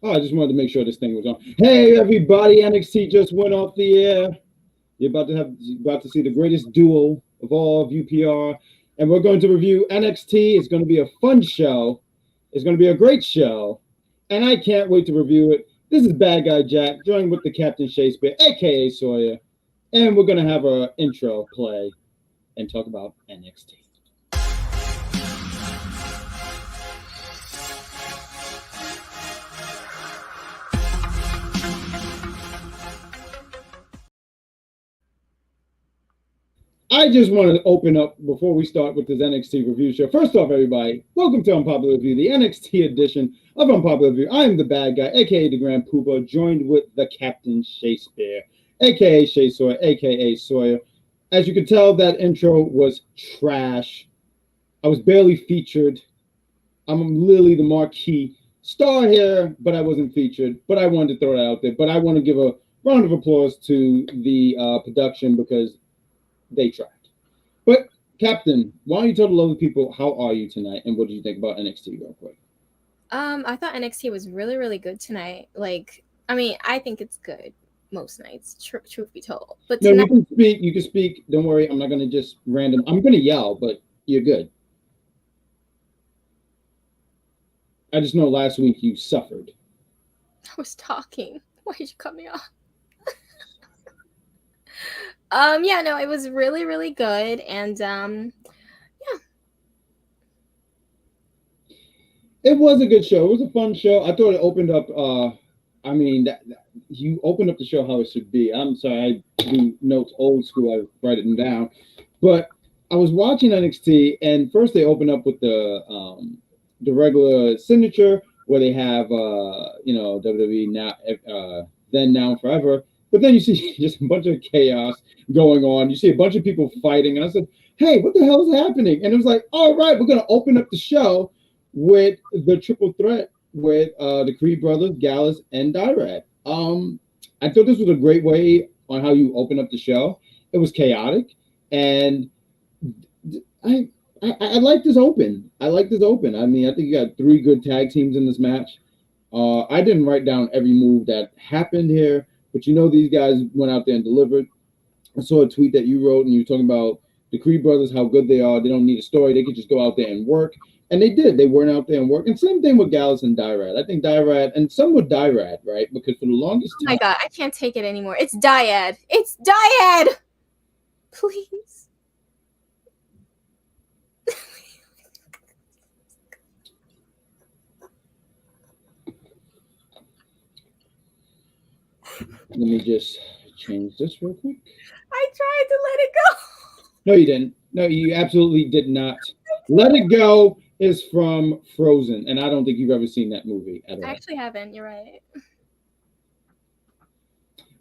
Oh, I just wanted to make sure this thing was on. Hey, everybody! NXT just went off the air. You're about to see the greatest duo of all of UPR, and we're going to review NXT. It's going to be a fun show. It's going to be a great show, and I can't wait to review it. This is Bad Guy Jack, joined with the Captain Shakespeare, aka Sawyer, and we're going to have our intro play and talk about NXT. I just want to open up before we start with this NXT review show. First off, everybody, welcome to Unpopular Review, the NXT edition of Unpopular Review. I am the bad guy, aka the Grand Poopa, joined with the Captain Shakespeare, aka Shay Sawyer, aka Sawyer. As you can tell, that intro was trash. I was barely featured. I'm literally the marquee star here, but I wasn't featured. But I wanted to throw that out there. But I want to give a round of applause to the production because they tried. But Captain, why don't you tell the lovely people how are you tonight and what did you think about NXT real quick? I thought NXT was really, really good tonight. I think it's good most nights, truth be told. But tonight, you can speak. Don't worry, I'm not gonna just random. I'm gonna yell, but you're good. I just know last week you suffered. I was talking. Why did you cut me off? It was really, really good, and It was a good show. It was a fun show. I thought it opened up. You opened up the show how it should be. I'm sorry, I do notes old school. I write them down, but I was watching NXT, and first they opened up with the regular signature where they have WWE now, then, now, and forever. But then you see just a bunch of chaos going on. You see a bunch of people fighting. And I said, hey, what the hell is happening? And it was like, all right, we're going to open up the show with the triple threat with the Creed brothers, Gallus, and Dyrad. I thought this was a great way on how you open up the show. It was chaotic. And I like this open. I like this open. I mean, I think you got 3 good tag teams in this match. I didn't write down every move that happened here. But these guys went out there and delivered. I saw a tweet that you wrote, and you were talking about the Creed brothers, how good they are. They don't need a story. They could just go out there and work. And they did. They went out there and worked. And same thing with Gallus and Dyrad. I think Dyrad, and some with Dyrad, right? Because for the longest time. Oh my God, I can't take it anymore. It's Dyad. It's Dyad. Please. Let me just change this real quick. I tried to let it go. No, you didn't. No, you absolutely did not. Let It Go is from Frozen, and I don't think you've ever seen that movie at all. I actually haven't. You're right.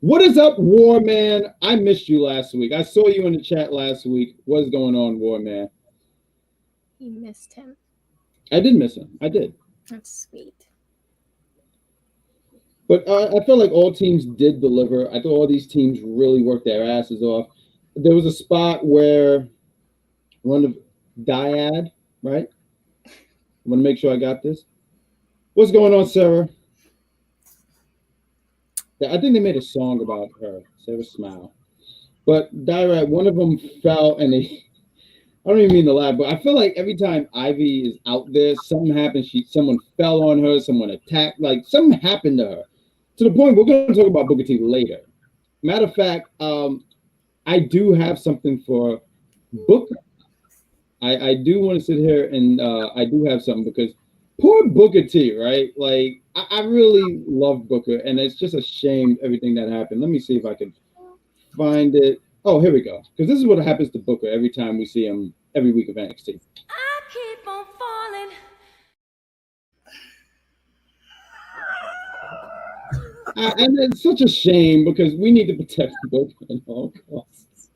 What is up, War Man? I missed you last week. I saw you in the chat last week. What's going on, War Man? You missed him. I did miss him. I did. That's sweet. But I felt like all teams did deliver. I thought all these teams really worked their asses off. There was a spot where one of Dyad, right? I want to make sure I got this. What's going on, Sarah? I think they made a song about her, Sarah Smile. But Dyrad, one of them fell, and I don't even mean to laugh, but I feel like every time Ivy is out there, something happens. Someone fell on her, someone attacked, like something happened to her. To the point, we're going to talk about Booker T later. Matter of fact, I do have something for Booker. I do want to sit here and I do have something because poor Booker T, right? Like, I really love Booker, and it's just a shame everything that happened. Let me see if I can find it. Oh, here we go. Because this is what happens to Booker every time we see him every week of NXT. I keep on falling. And it's such a shame because we need to protect Booker at all costs.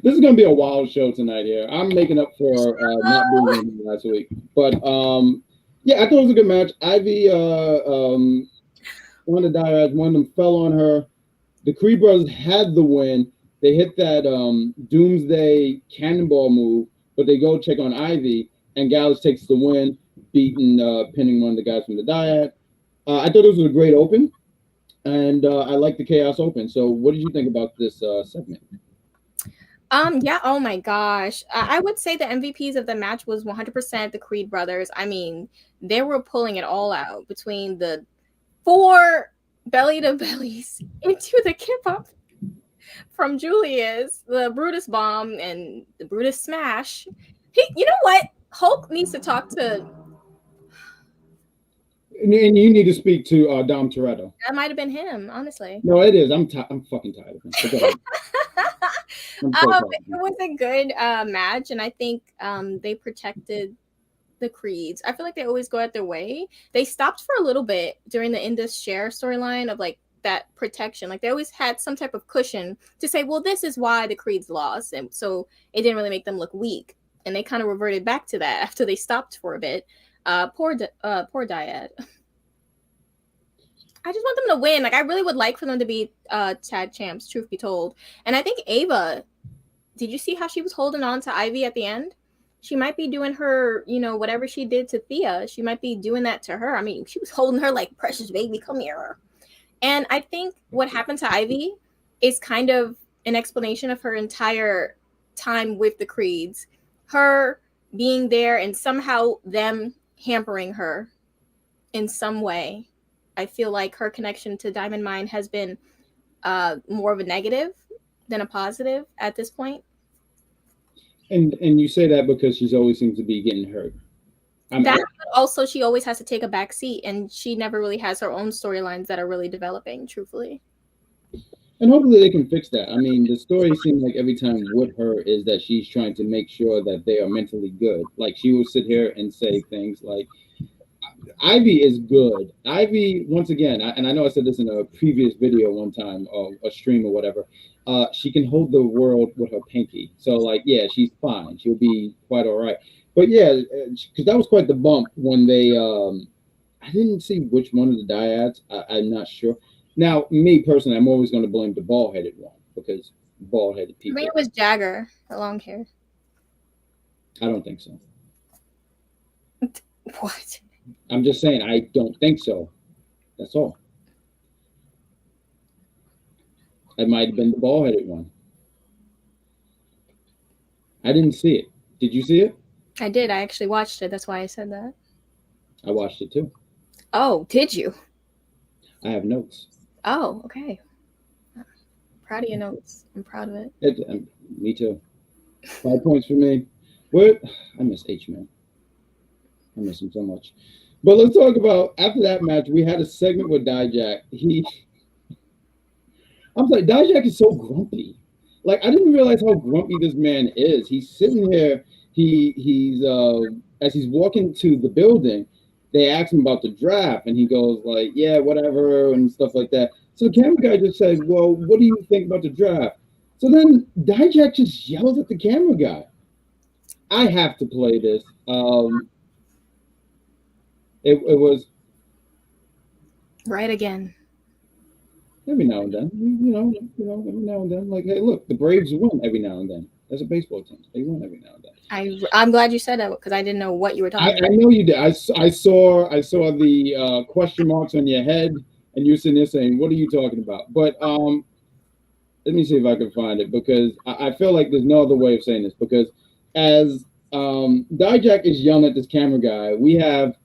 This is going to be a wild show tonight here. I'm making up for not being in last week. But, yeah, I thought it was a good match. Ivy, one of the Dyads, one of them fell on her. The Creed brothers had the win. They hit that Doomsday Cannonball move, but they go check on Ivy, and Gallus takes the win. pinning one of the guys from the Dyad. I thought this was a great open, and I like the Chaos Open. So, what did you think about this segment? Yeah, oh my gosh. I would say the MVPs of the match was 100% the Creed brothers. I mean, they were pulling it all out between the 4 belly to bellies into the kip up from Julius, the Brutus bomb, and the Brutus smash. You know what? Hulk needs to talk to. And you need to speak to Dom Toretto. That might have been him, honestly. No, it is. I'm fucking tired of him. It was a good match, and I think they protected the Creeds. I feel like they always go out their way. They stopped for a little bit during the Indus Share storyline of like that protection. Like they always had some type of cushion to say, well, this is why the Creeds lost, and so it didn't really make them look weak. And they kind of reverted back to that after they stopped for a bit. Poor Dyad. I just want them to win. Like I really would like for them to be tag champs, truth be told. And I think Ava, did you see how she was holding on to Ivy at the end? She might be doing her, whatever she did to Thea, she might be doing that to her. I mean, she was holding her like, precious baby, come here. And I think what happened to Ivy is kind of an explanation of her entire time with the Creeds. Her being there and somehow them hampering her in some way. I feel like her connection to Diamond Mine has been more of a negative than a positive at this point. And you say that because she's always seems to be getting hurt. Also, she always has to take a back seat, and she never really has her own storylines that are really developing, truthfully. And hopefully they can fix that. I mean, the story seems like every time with her is that she's trying to make sure that they are mentally good. Like she will sit here and say things like, Ivy is good. Ivy, once again, and I know I said this in a previous video one time, or a stream or whatever, she can hold the world with her pinky. So, like, yeah, she's fine. She'll be quite all right. But, yeah, because that was quite the bump when they, I didn't see which one of the dyads. I'm not sure. Now, me personally, I'm always going to blame the bald-headed one because bald-headed people. I mean, it was Jagger, the long hair. I don't think so. What? I'm just saying, I don't think so. That's all. It might have been the ball-headed one. I didn't see it. Did you see it? I did. I actually watched it. That's why I said that. I watched it too. Oh, did you? I have notes. Oh, okay. Proud of your notes. I'm proud of it. Me too. 5 points for me. What? I miss H-Man. I miss him so much. But let's talk about, after that match, we had a segment with Dijak. I'm like, Dijak is so grumpy. Like, I didn't realize how grumpy this man is. He's sitting here, he's as he's walking to the building, they ask him about the draft, and he goes like, yeah, whatever, and stuff like that. So the camera guy just says, well, what do you think about the draft? So then Dijak just yells at the camera guy. I have to play this. It was right again. Every now and then, you know, every now and then. Like, hey, look, the Braves win every now and then. As a baseball team, they win every now and then. I'm glad you said that because I didn't know what you were talking about. I know you did. I saw the question marks on your head, and you're sitting there saying, "What are you talking about?" But let me see if I can find it because I feel like there's no other way of saying this. Because as Dijak is yelling at this camera guy, we have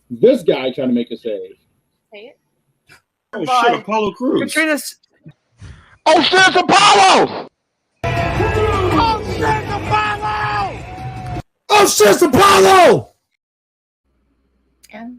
this guy trying to make a save. Say it. Oh shit, Apollo Crews. Katrina's. Oh shit, it's Apollo! Oh shit, it's Apollo! Oh shit, it's Apollo! Yeah.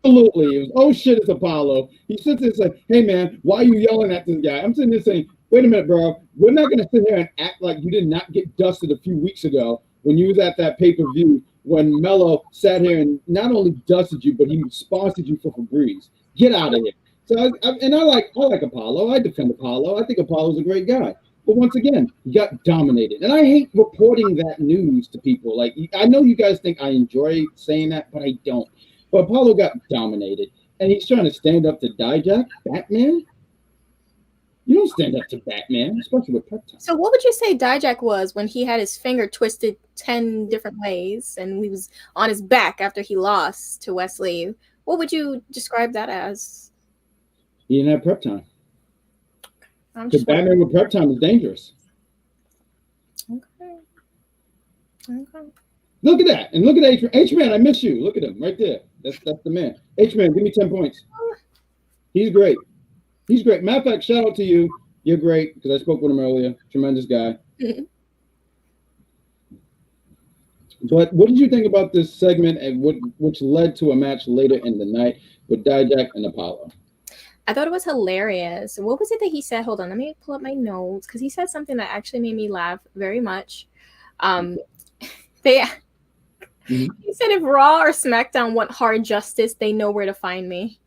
Absolutely. It was, oh shit, it's Apollo. He sits there and says, hey man, why are you yelling at this guy? I'm sitting there saying, wait a minute, bro. We're not going to sit here and act like you did not get dusted a few weeks ago when you was at that pay-per-view when Melo sat here and not only dusted you, but he sponsored you for Febreze. Get out of here. So I like Apollo. I defend Apollo. I think Apollo's a great guy. But once again, he got dominated. And I hate reporting that news to people. Like, I know you guys think I enjoy saying that, but I don't. But Apollo got dominated. And he's trying to stand up to Dijak, Batman. You don't stand up to Batman, especially with prep time. So what would you say Dijak was when he had his finger twisted 10 different ways and he was on his back after he lost to Wesley? What would you describe that as? He didn't have prep time. Because Batman with prep time is dangerous. Okay. Look at that. And look at H-Man. H-Man, I miss you. Look at him right there. That's the man. H-Man, give me 10 points. He's great. He's great. Matter of fact, shout out to you. You're great because I spoke with him earlier. Tremendous guy. But what did you think about this segment and which led to a match later in the night with Dijak and Apollo? I thought it was hilarious. What was it that he said? Hold on, let me pull up my notes because he said something that actually made me laugh very much. He said if Raw or SmackDown want hard justice, they know where to find me.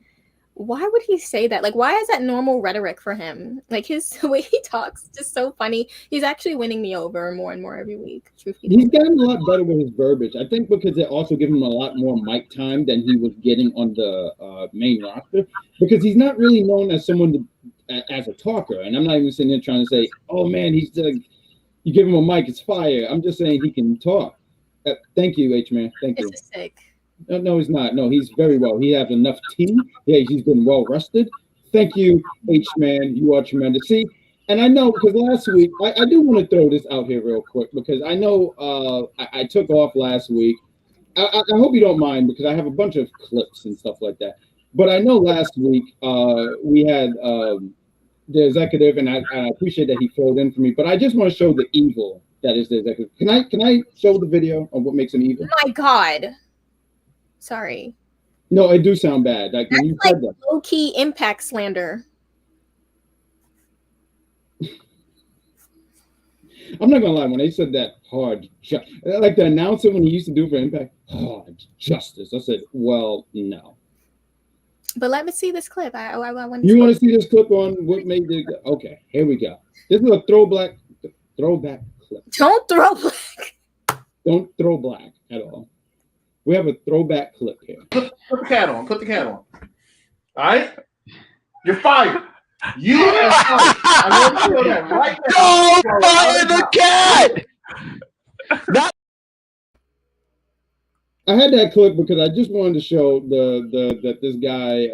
Why would he say that? Like, why is that normal rhetoric for him? Like, the way he talks is just so funny. He's actually winning me over more and more every week. He's gotten a lot better with his verbiage. I think because they also give him a lot more mic time than he was getting on the main roster. Because he's not really known as someone as a talker. And I'm not even sitting here trying to say, oh, man, he's like, you give him a mic, it's fire. I'm just saying he can talk. Thank you, H-Man. Thank you. This is sick. No, he's not. No, he's very well. He has enough tea. Yeah, he's been well rested. Thank you, H-Man. You are tremendous. See, and I know because last week, I do want to throw this out here real quick because I know I took off last week. I hope you don't mind because I have a bunch of clips and stuff like that. But I know last week we had the executive, and I appreciate that he filled in for me. But I just want to show the evil that is the executive. Can I show the video of what makes him evil? My God. Sorry. No, it do sound bad. Like when you said that. Low-key Impact slander. I'm not gonna lie. When they said that hard, like the announcer when he used to do for Impact, hard justice. I said, well, no. But let me see this clip. I want. You want to see this clip on what made the? Okay, here we go. This is a throwback clip. Don't throw black. Don't throw black at all. We have a throwback clip here. Put the cat on. Put the cat on. All right? You're fired. You are fired. I want to feel that right now. Don't fire the cat! Not I had that clip because I just wanted to show that this guy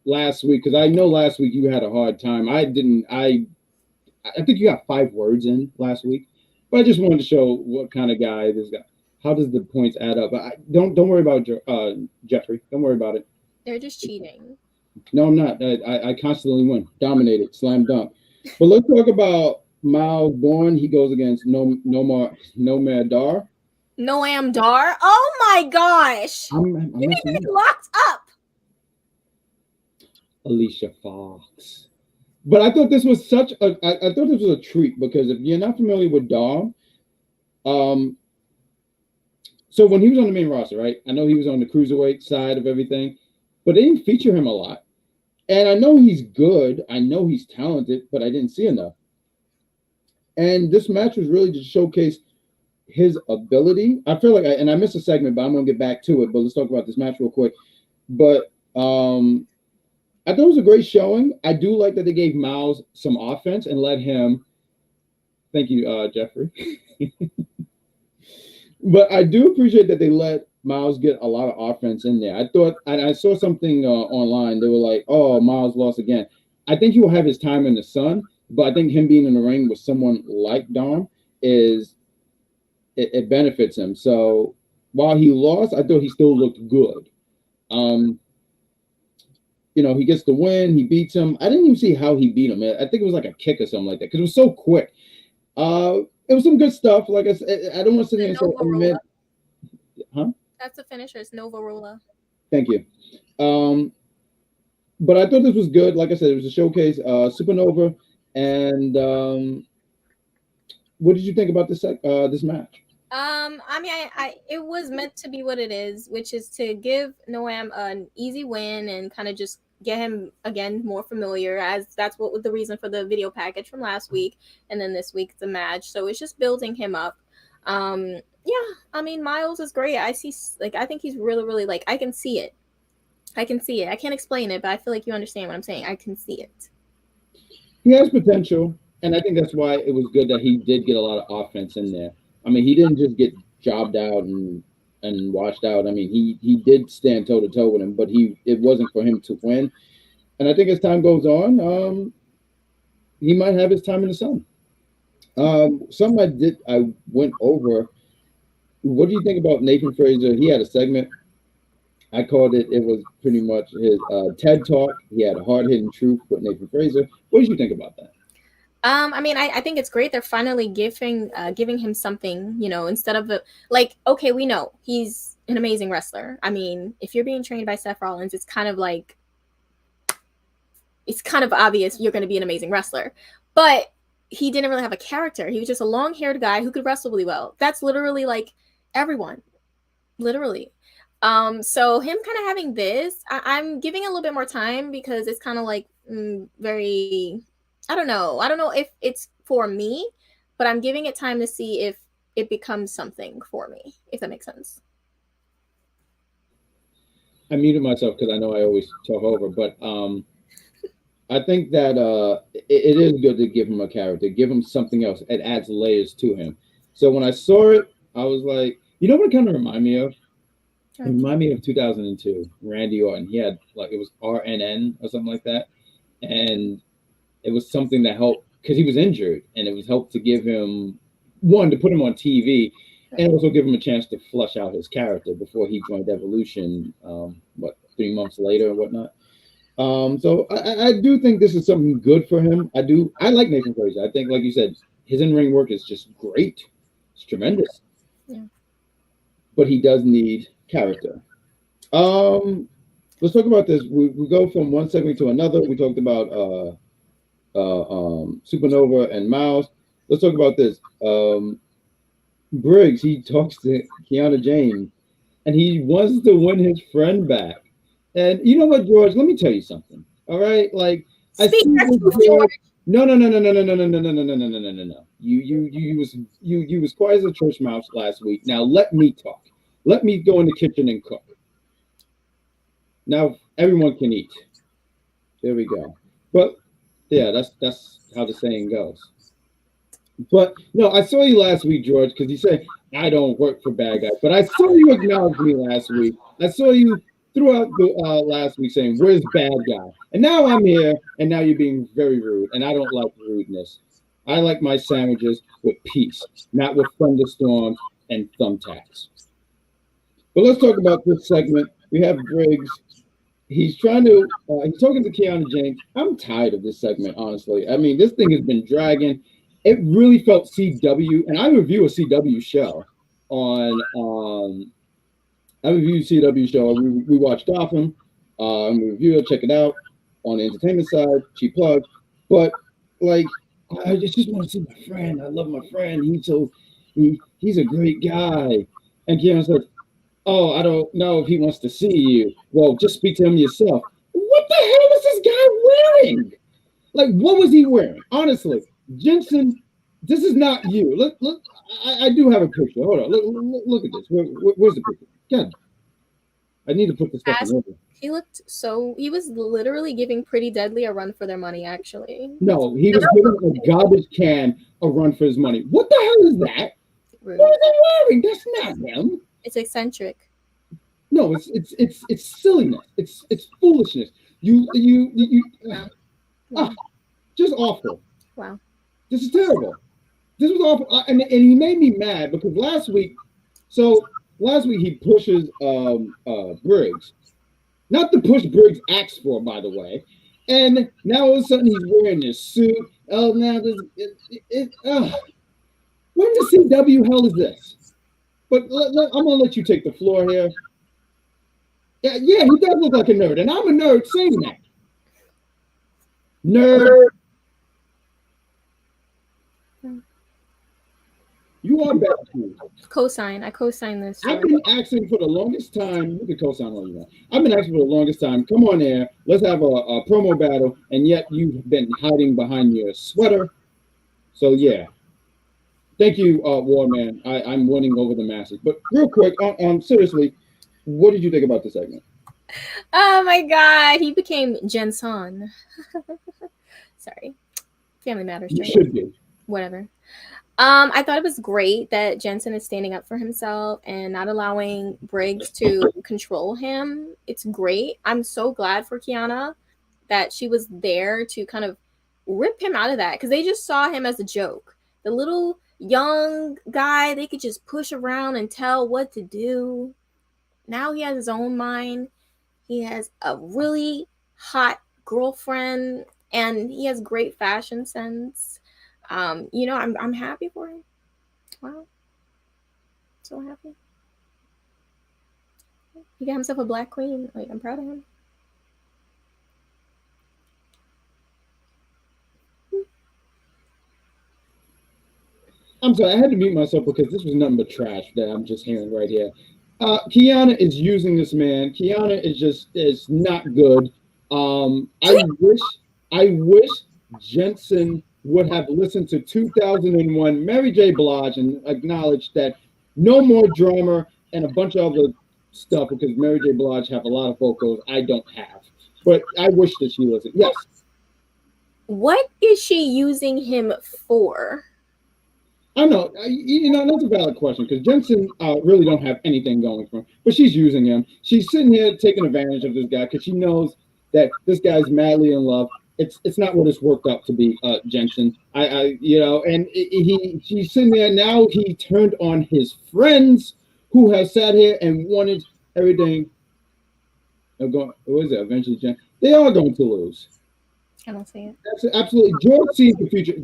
last week, because I know last week you had a hard time. I think you got 5 words in last week, but I just wanted to show what kind of guy this guy. How does the points add up? Don't worry about Jeffrey. Don't worry about it. They're just cheating. No, I'm not. I constantly win. Dominated. Slam dunk. But let's talk about Miles Bourne. He goes against Noam Dar. Noam Dar? Oh my gosh. You need to be locked up. Alicia Fox. But I thought this was I thought this was a treat because if you're not familiar with Dom, so when he was on the main roster, right? I know he was on the cruiserweight side of everything, but they didn't feature him a lot. And I know he's good. I know he's talented, but I didn't see enough. And this match was really to showcase his ability. I feel like I missed a segment, but I'm going to get back to it. But let's talk about this match real quick. But I thought it was a great showing. I do like that they gave Miles some offense and let him. Thank you, Jeffrey. But I do appreciate that they let Miles get a lot of offense in there. I thought, and I saw something online. They were like, "Oh, Miles lost again." I think he will have his time in the sun, but I think him being in the ring with someone like Dom it benefits him. So while he lost, I thought he still looked good. He gets the win. He beats him. I didn't even see how he beat him. I think it was like a kick or something like that because it was so quick. It was some good stuff. Like I said, I don't want to sit here and say, huh? That's the finisher. It's Nova Rola. Thank you. But I thought this was good. Like I said, it was a showcase. Supernova. And what did you think about this match? I mean, it was meant to be what it is, which is to give Noam an easy win and kind of just get him again more familiar, as that's what was the reason for the video package from last week, and then this week the match. So it's just building him up. Yeah, I mean, Miles is great. I think he's really, really I can see it. I can't explain it, but I feel like you understand what I'm saying. I can see it. He has potential, and I think that's why it was good that he did get a lot of offense in there. I mean, he didn't just get jobbed out and washed out. I mean, he did stand toe to toe with him, but it wasn't for him to win. And I think as time goes on, he might have his time in the sun. Something I went over. What do you think about Nathan Fraser? He had a segment. I called it. It was pretty much his TED talk. He had a hard-hitting truth with Nathan Fraser. What did you think about that? I mean, I think it's great. They're finally giving him something, instead of okay, we know he's an amazing wrestler. I mean, if you're being trained by Seth Rollins, it's kind of obvious you're going to be an amazing wrestler. But he didn't really have a character. He was just a long-haired guy who could wrestle really well. That's literally like everyone, literally. So him kind of having this, I'm giving a little bit more time because it's kind of like very. I don't know if it's for me, but I'm giving it time to see if it becomes something for me, if that makes sense. I muted myself because I know I always talk over, but I think that it is good to give him a character, give him something else. It adds layers to him. So when I saw it, I was like, you know what it kind of reminded me of? It reminded me of 2002, Randy Orton. He had it was RNN or something like that. And it was something that helped because he was injured, and it was helped to give him to put him on TV, and also give him a chance to flush out his character before he joined Evolution. 3 months later or whatnot. So I do think this is something good for him. I like Nathan Fraser. I think, like you said, his in-ring work is just great. It's tremendous. Yeah. But he does need character. Let's talk about this. We go from one segment to another. We talked about Supernova and Miles. Let's talk about this. Briggs, he talks to Kiana James, and he wants to win his friend back. And you know what, George? Let me tell you something. All right, I see this, George. No. You was quiet as a church mouse last week. Now let me talk. Let me go in the kitchen and cook. Now everyone can eat. There we go. But yeah, that's how the saying goes. But no, I saw you last week, George, because you said I don't work for bad guys. But I saw you acknowledge me last week. I saw you throughout the last week saying, "Where's bad guy?" And now I'm here, and now you're being very rude, and I don't like rudeness. I like my sandwiches with peace, not with thunderstorms and thumbtacks. But let's talk about this segment. We have Briggs. He's trying to. He's talking to Kiana James. I'm tired of this segment, honestly. I mean, this thing has been dragging. It really felt CW, and I review a CW show on. I review CW show. We watch Gotham. And we review it. Check it out on the entertainment side. Cheap plug. But I just want to see my friend. I love my friend. He's a great guy. And Kiana said, "Oh, I don't know if he wants to see you. Well, just speak to him yourself." What the hell was this guy wearing? What was he wearing? Honestly, Jensen, this is not you. Look. I do have a picture. Hold on. Look at this. Where's the picture? God, I need to put this stuff in order. He was literally giving Pretty Deadly a run for their money, actually. No, he was giving a garbage can a run for his money. What the hell is that? Rude. What is he wearing? That's not him. It's eccentric. No, it's silliness. It's foolishness. Just awful. Wow. This is terrible. This was awful, and he made me mad because last week he pushes Briggs, not the push Briggs asked for, by the way, and now all of a sudden he's wearing this suit. Oh, now this what in the CW hell is this? But I'm gonna let you take the floor here. Yeah, he does look like a nerd, and I'm a nerd saying that. Nerd. You are bad. Cosign. I cosign this. I've been asking for the longest time. You can cosign all you want. I've been asking for the longest time. Come on there. Let's have a promo battle. And yet you've been hiding behind your sweater. So yeah. Thank you, Warman. I'm winning over the masses. But real quick, seriously, what did you think about the segment? Oh my God, he became Jensen. Sorry. Family matters. You Right? should be. Whatever. I thought it was great that Jensen is standing up for himself and not allowing Briggs to control him. It's great. I'm so glad for Kiana that she was there to kind of rip him out of that, because they just saw him as a joke. The little young guy they could just push around and tell what to do. Now he has his own mind. He has a really hot girlfriend and he has great fashion sense. I'm happy for him. Wow. So happy. He got himself a black queen. Like, I'm proud of him. I'm sorry, I had to mute myself because this was nothing but trash that I'm just hearing right here. Kiana is using this man. Kiana is not good. I wish Jensen would have listened to 2001 Mary J. Blige and acknowledged that no more drama and a bunch of other stuff, because Mary J. Blige have a lot of vocals I don't have. But I wish that she listened. Yes. What is she using him for? I know, that's a valid question, because Jensen really don't have anything going for him, but she's using him. She's sitting here taking advantage of this guy because she knows that this guy's madly in love. It's not what it's worked out to be, Jensen. She's sitting there now. He turned on his friends who have sat here and wanted everything. What is it? Eventually, they are going to lose. I don't see it. That's absolutely. George sees the future.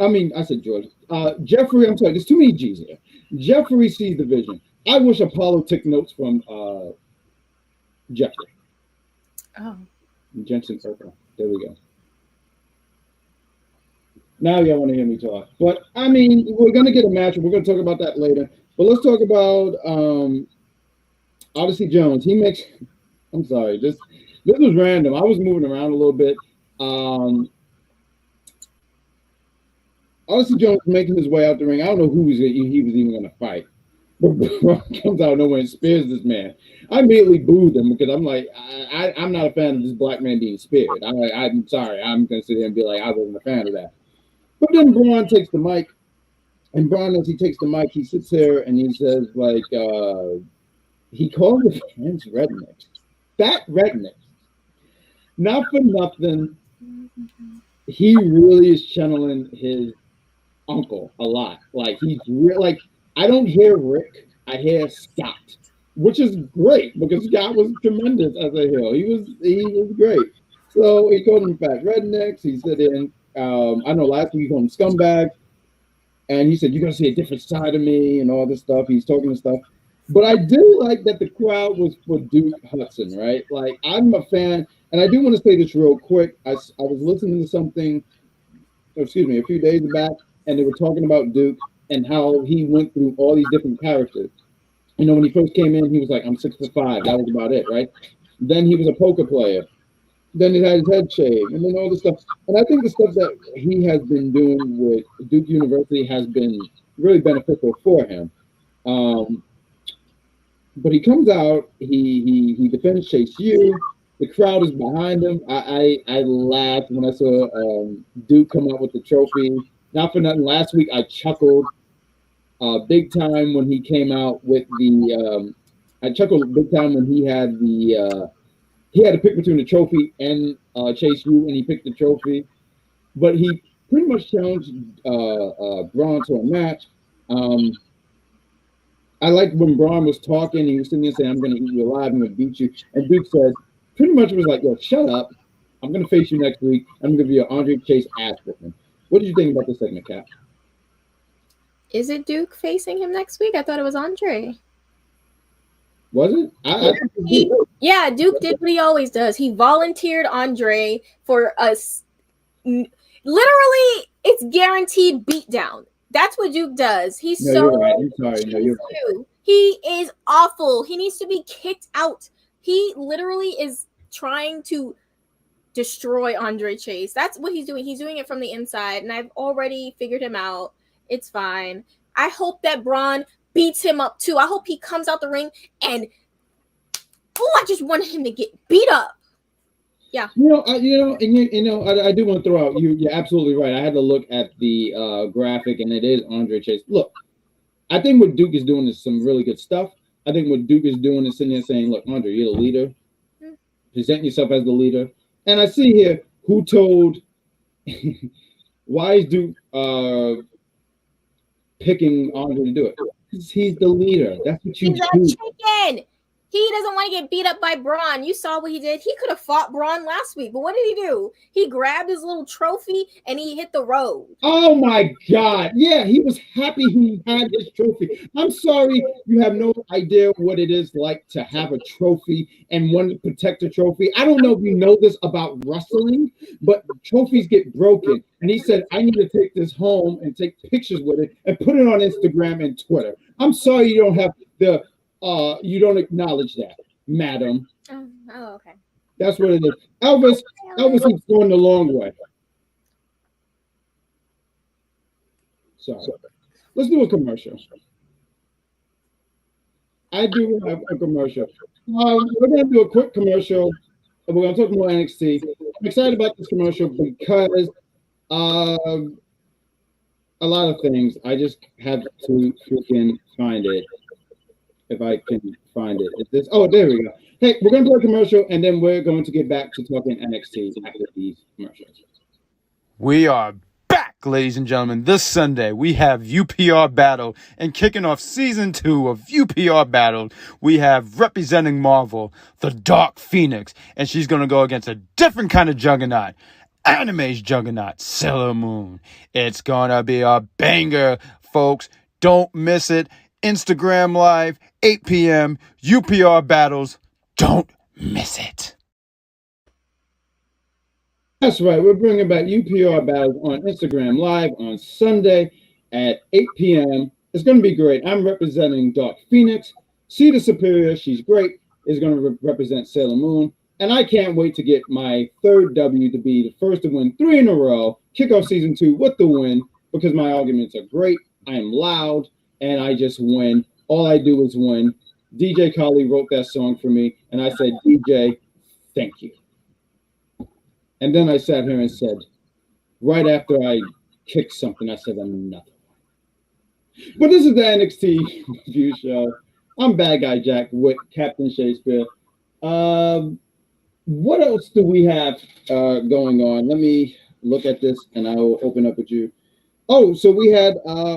I said George. Jeffrey, I'm sorry, there's too many G's here. Jeffrey sees the vision. I wish Apollo took notes from Jeffrey. Oh. Jensen Circle. There we go. Now y'all want to hear me talk. But, we're going to get a match. We're going to talk about that later. But let's talk about Odyssey Jones. I'm sorry, this was random. I was moving around a little bit. Odyssey Jones making his way out the ring. I don't know who he was even going to fight. But Braun comes out of nowhere and spears this man. I immediately booed him because I'm like, I'm not a fan of this black man being speared. I'm sorry. I'm going to sit there and be like, I wasn't a fan of that. But then Braun takes the mic. And Braun, as he takes the mic, he sits here and he says, like, he calls the fans rednecks. Fat rednecks. Not for nothing. He really is channeling his uncle a lot. Like, he's real. Like, I don't hear Rick, I hear Scott, which is great because Scott was tremendous as a heel. He was great. So he called him fat rednecks. He said, I know last week he called him scumbag, and he said, "You're gonna see a different side of me," and all this stuff. He's talking and stuff. But I do like that the crowd was for Duke Hudson, right? Like, I'm a fan, and I do want to say this real quick. I was listening to something, a few days back, and they were talking about Duke and how he went through all these different characters. When he first came in, he was like, I'm 6'5". That was about it, right? Then he was a poker player. Then he had his head shaved, and then all this stuff. And I think the stuff that he has been doing with Duke University has been really beneficial for him. But he comes out, he defends Chase U. The crowd is behind him. I laughed when I saw Duke come out with the trophy. Not for nothing. Last week I chuckled big time when he came out with the. I chuckled big time when he had the. He had to pick between the trophy and Chase U, and he picked the trophy. But he pretty much challenged Braun to a match. I like when Braun was talking. He was sitting there saying, "I'm going to eat you alive. I'm going to beat you." And Duke said, pretty much was like, "Yo, shut up. I'm going to face you next week. I'm going to give you an Andre Chase ass whooping." What did you think about this segment, Kat? Is it Duke facing him next week? I thought it was Andre. Was it? Yeah, Duke did what he always does. He volunteered Andre for us. Literally, it's guaranteed beatdown. That's what Duke does. He's You're right. I'm sorry. No, you're right. He is awful. He needs to be kicked out. He literally is trying to destroy Andre Chase. That's what he's doing. He's doing it from the inside, and I've already figured him out. It's fine. I hope that Braun beats him up too. I hope he comes out the ring and I just want him to get beat up. Yeah. I do want to throw out. You're absolutely right. I had to look at the graphic, and it is Andre Chase. Look, I think what Duke is doing is some really good stuff. I think what Duke is doing is sitting there saying, "Look, Andre, you're the leader. Present yourself as the leader." And I see here who told. Why is Duke picking Andre to do it? Because he's the leader. That's what you He's do. a chicken. He doesn't want to get beat up by Braun. You saw what he did. He could have fought Braun last week, but what did he do? He grabbed his little trophy and he hit the road. Oh my God. Yeah, he was happy he had his trophy. I'm sorry you have no idea what it is like to have a trophy and want to protect a trophy. I don't know if you know this about wrestling, but trophies get broken. And he said, I need to take this home and take pictures with it and put it on Instagram and Twitter. I'm sorry you don't have you don't acknowledge that, madam. Oh, okay. That's what it is. Elvis is going the long way. So let's do a commercial. I do have a commercial. We're going to do a quick commercial. We're going to talk more NXT. I'm excited about this commercial because a lot of things. I just have to freaking find it. If I can find it. Is this? Oh, there we go. Hey, we're going to do a commercial, and then we're going to get back to talking NXT after these commercials. We are back, ladies and gentlemen. This Sunday, we have UPR Battle, and kicking off Season 2 of UPR Battle, we have representing Marvel, the Dark Phoenix, and she's going to go against a different kind of juggernaut. Anime's juggernaut, Sailor Moon. It's going to be a banger, folks. Don't miss it. Instagram Live, 8 p.m., UPR Battles. Don't miss it. That's right. We're bringing back UPR Battles on Instagram Live on Sunday at 8 p.m. It's going to be great. I'm representing Dark Phoenix. Cedar Superior, she's great, is going to represent Sailor Moon. And I can't wait to get my third W to be the first to win 3 in a row, kick off Season 2 with the win, because my arguments are great. I am loud. And I just win. All I do is win. DJ Kali wrote that song for me, and I said, DJ, thank you. And then I sat here and said, right after I kicked something, I said another one. But this is the NXT review show. I'm Bad Guy Jack with Captain Shakespeare. What else do we have going on? Let me look at this, and I will open up with you. Oh, so we had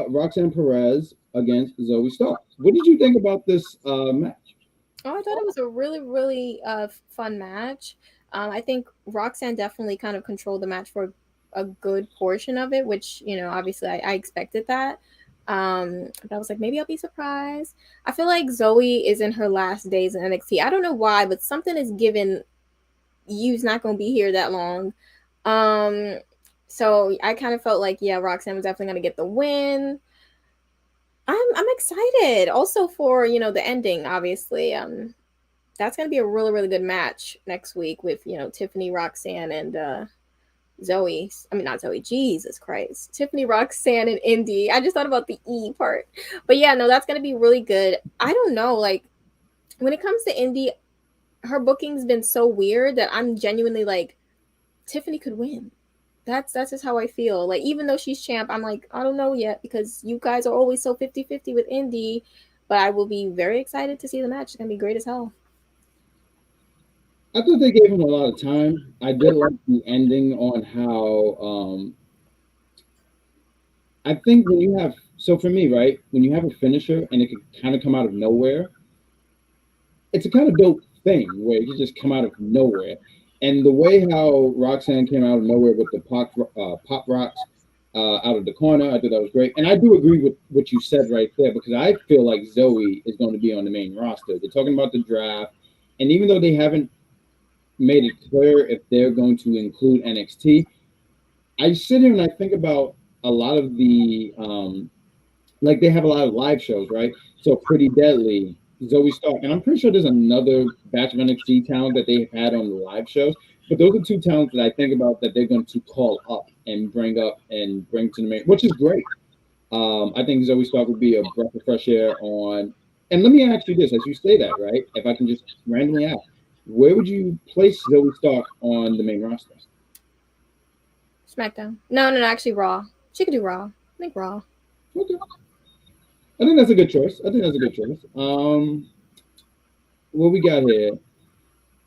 Roxanne Perez against Zoe Stark. What did you think about this match? Oh, I thought it was a really, really fun match. I think Roxanne definitely kind of controlled the match for a good portion of it, which, obviously I expected that. But I was like, maybe I'll be surprised. I feel like Zoe is in her last days in NXT. I don't know why, but something is given you's not going to be here that long. So I kind of felt like, yeah, Roxanne was definitely going to get the win. I'm excited also for, the ending, obviously. That's going to be a really, really good match next week with, Tiffany, Roxanne, and Zoe. I mean, not Zoe, Jesus Christ. Tiffany, Roxanne, and Indy. I just thought about the E part. But yeah, no, that's going to be really good. I don't know, like, when it comes to Indy, her booking's been so weird that I'm genuinely like, Tiffany could win. That's just how I feel. Like, even though she's champ, I'm like, I don't know yet, because you guys are always so 50-50 with Indy. But I will be very excited to see the match. It's going to be great as hell. I thought they gave him a lot of time. I did like the ending on how I think when you have, so for me, right, when you have a finisher and it can kind of come out of nowhere, it's a kind of dope thing where it can just come out of nowhere. And the way how Roxanne came out of nowhere with the pop rocks out of the corner, I thought that was great. And I do agree with what you said right there, because I feel like Zoe is going to be on the main roster. They're talking about the draft. And even though they haven't made it clear if they're going to include NXT, I sit here and I think about a lot of the, like they have a lot of live shows, right? So Pretty Deadly, Zoe Stark, and I'm pretty sure there's another batch of NXT talent that they've had on the live shows. But those are two talents that I think about that they're going to call up and bring to the main, which is great. I think Zoe Stark would be a breath of fresh air on. And let me ask you this, as you say that, right? If I can just randomly ask, where would you place Zoe Stark on the main roster? SmackDown. No, actually Raw. She could do Raw. I think Raw. Okay. I think that's a good choice. What we got here?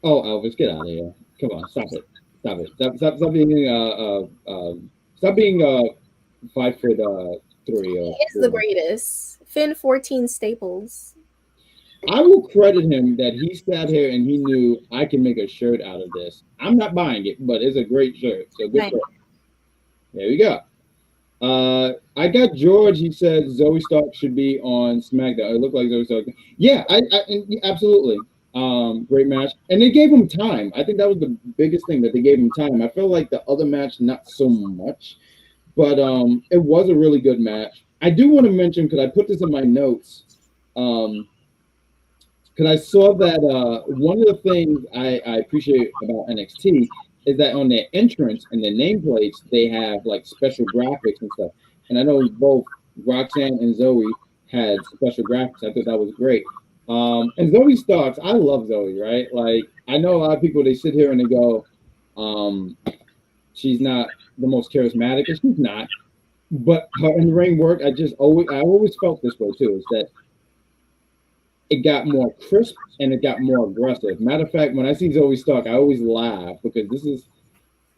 Oh, Elvis, get out of here! Come on, stop it! Stop being 5'3" He is the greatest. Finn 14 Staples. I will credit him that he sat here and he knew I can make a shirt out of this. I'm not buying it, but it's a great shirt. So good. There we go. I got George. He said Zoe Stark should be on SmackDown. It looked like Zoe Stark. Yeah, absolutely. Great match, and they gave him time. I think that was the biggest thing, that they gave him time. I feel like the other match not so much, but it was a really good match. I do want to mention, because I put this in my notes, because I saw that one of the things I appreciate about NXT is that on their entrance and their nameplates, they have like special graphics and stuff. And I know both Roxanne and Zoe had special graphics. I thought that was great. And Zoe Starks, I love Zoe, right? Like, I know a lot of people, they sit here and they go, she's not the most charismatic, and she's not. But her in-ring work, I always felt this way too, is that it got more crisp and it got more aggressive. Matter of fact, when I see Zoe Stark, I always laugh, because this is,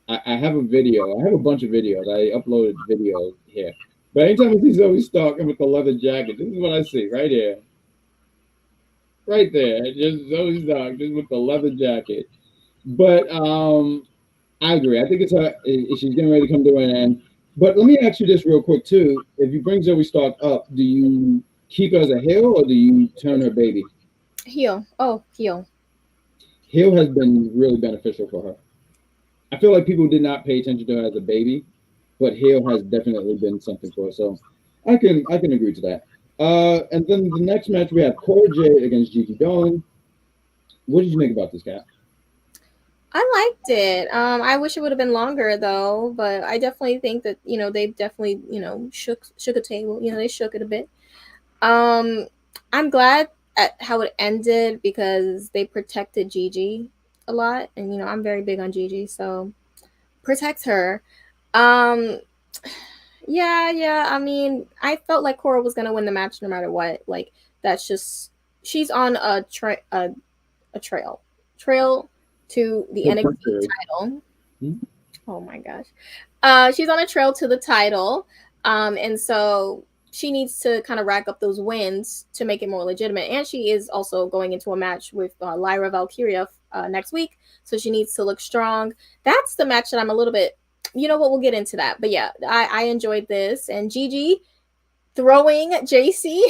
I have a video. I have a bunch of videos. I uploaded videos here. But anytime I see Zoe Stark with the leather jacket, this is what I see right here. Right there. Just Zoe Stark, just with the leather jacket. But I agree. I think it's her. She's getting ready to come to an end. But let me ask you this real quick, too. If you bring Zoe Stark up, do you keep her as a heel, or do you turn her baby? Heel. Oh, heel. Heel has been really beneficial for her. I feel like people did not pay attention to her as a baby, but heel has definitely been something for her. So I can agree to that. And then the next match, we have Cora Jade against Gigi Dolins. What did you think about this, Kat? I liked it. I wish it would have been longer though, but I definitely think that, they definitely, shook a table. They shook it a bit. I'm glad at how it ended, because they protected Gigi a lot, and I'm very big on Gigi, so protect her. Yeah. I mean, I felt like Cora was gonna win the match no matter what. Like, that's just, she's on a trail to the NXT title. Oh my gosh. She's on a trail to the title. And so she needs to kind of rack up those wins to make it more legitimate. And she is also going into a match with Lyra Valkyria next week. So she needs to look strong. That's the match that I'm a little bit, we'll get into that. But yeah, I enjoyed this. And Gigi throwing JC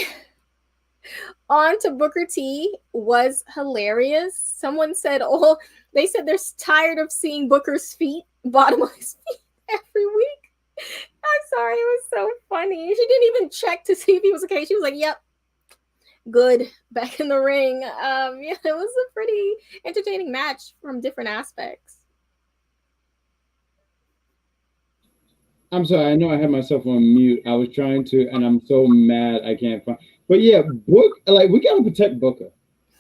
onto Booker T was hilarious. Someone said, they said they're tired of seeing Booker's feet, bottom of his feet every week. I'm sorry, it was so funny. She didn't even check to see if he was okay. She was like, yep, good, back in the ring. Yeah, it was a pretty entertaining match from different aspects. I'm sorry, I know I had myself on mute. I was trying to, and I'm so mad I can't find. But yeah, we gotta protect Booker.